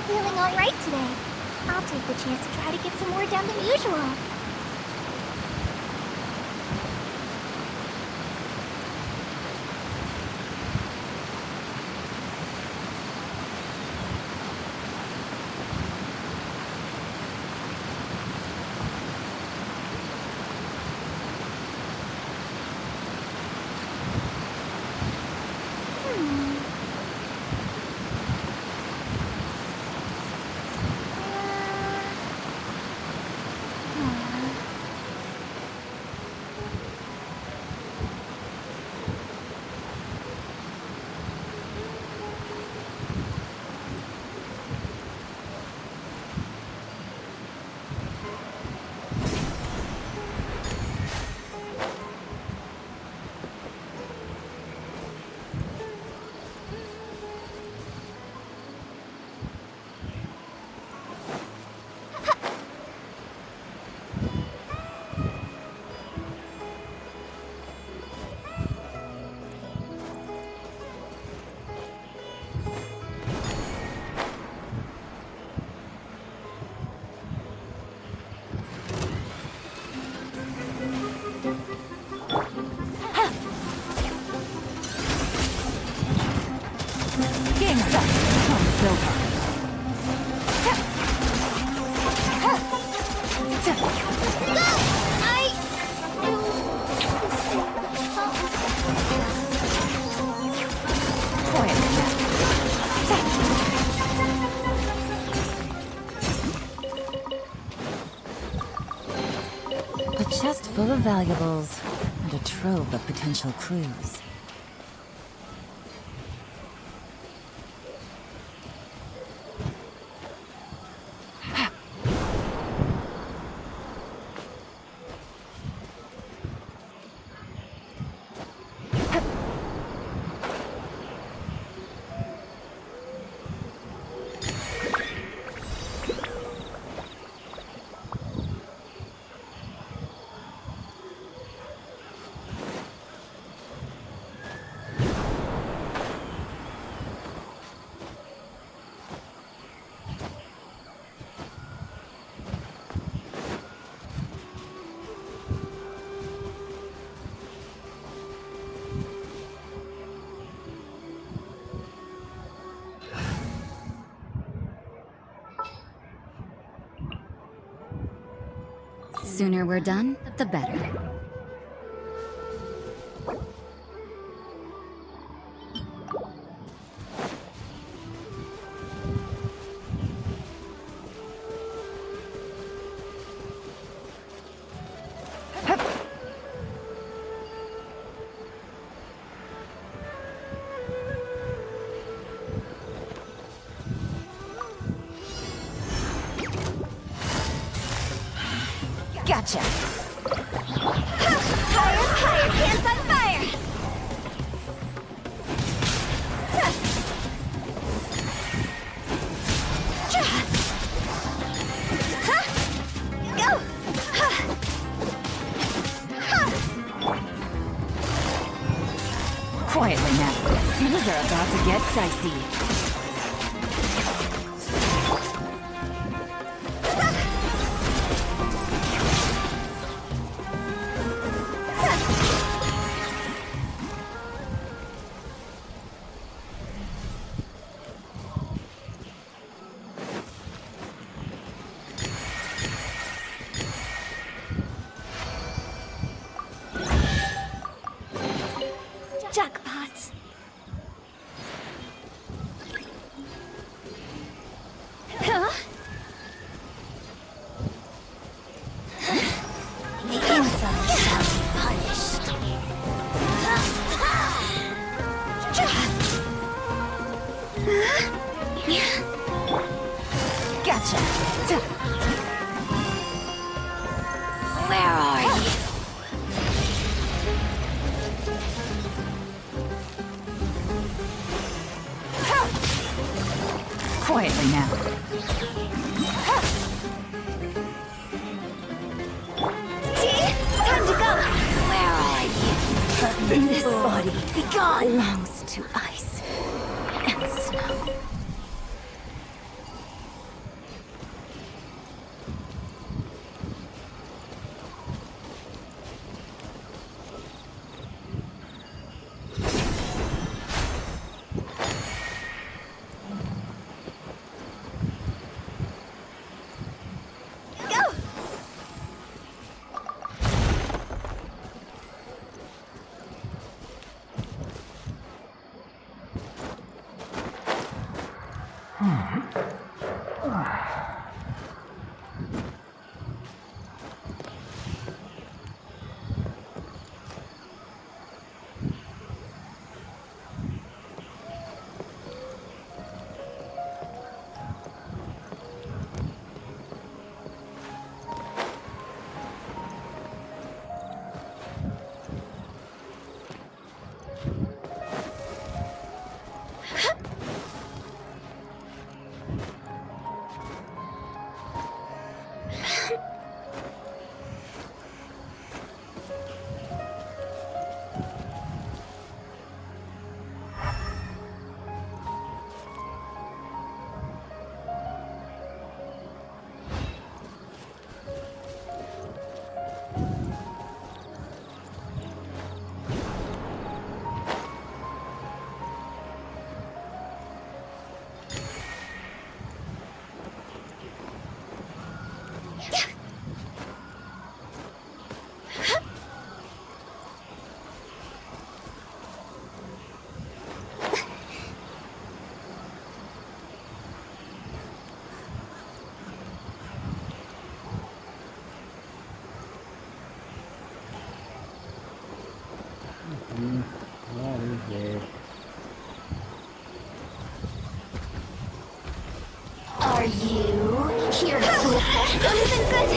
Feeling alright today. I'll take the chance to try to get some more done than usual. A chest full of valuables and a trove of potential clues. Sooner we're done, the better. Gotcha. Higher, higher, hands on fire! Go! Quietly now. Things are about to get dicey. Jackpot. Huh? The inside shall be punished. Gotcha. Where are you? Quietly now. Time to go! Where are you? This body belongs to ice and snow. Are you here to This isn't good!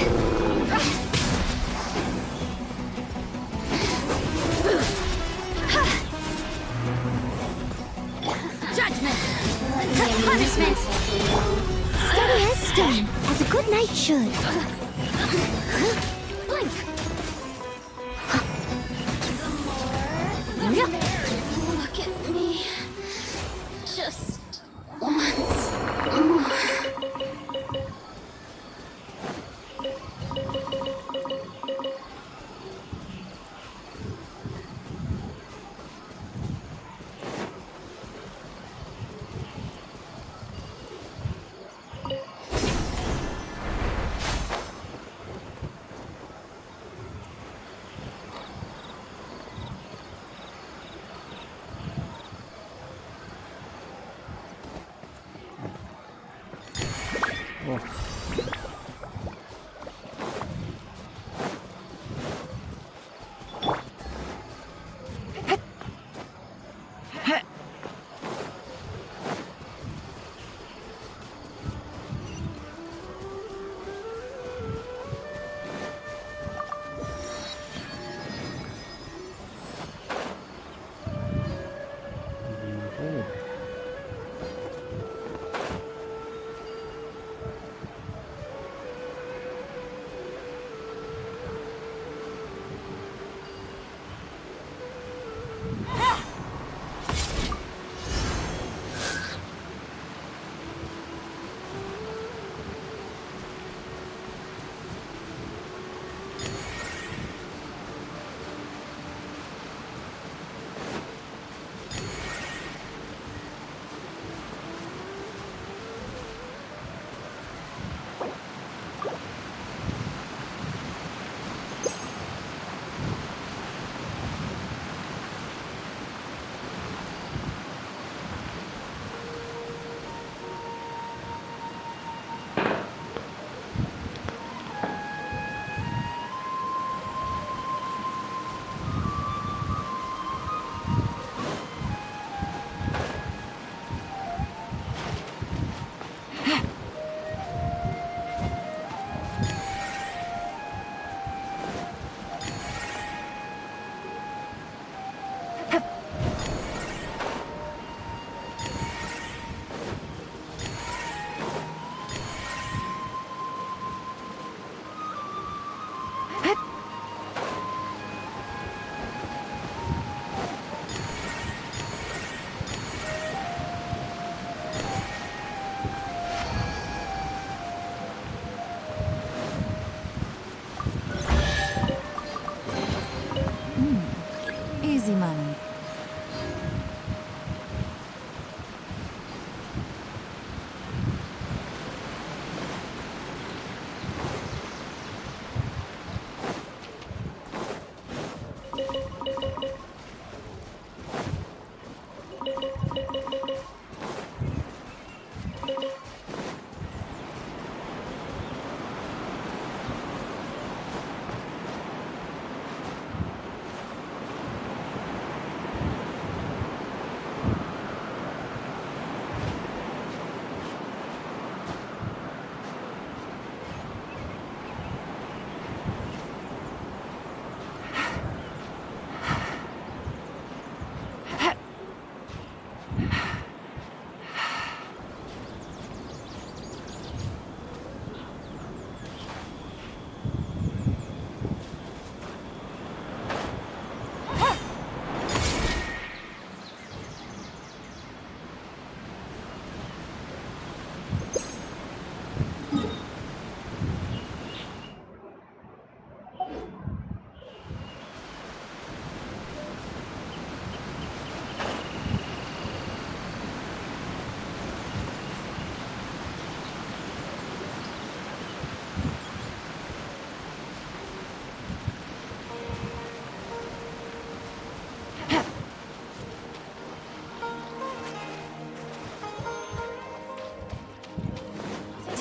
Judgment! Punishment! Steady as stone, as a good knight should. Blink! Look at me. Just once more.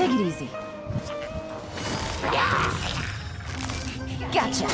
Take it easy. Gotcha.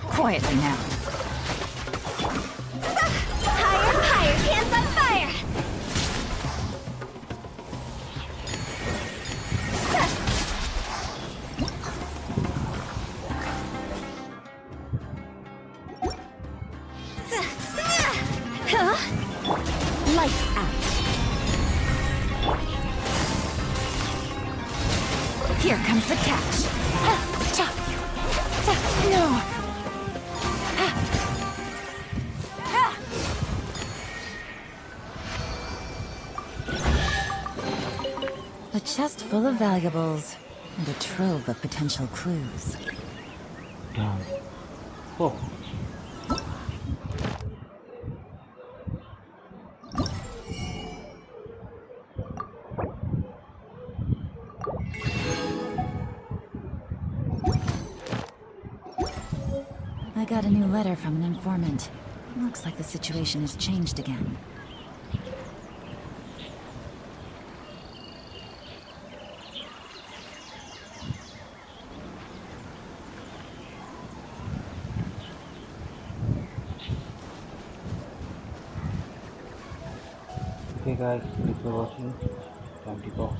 Quietly now. Higher, higher, hands on fire! Huh? Lights out. Here comes the catch. No. A chest full of valuables and a trove of potential clues. Oh. I got a new letter from an informant. Looks like the situation has changed again. Okay guys, thanks for watching. Time to go.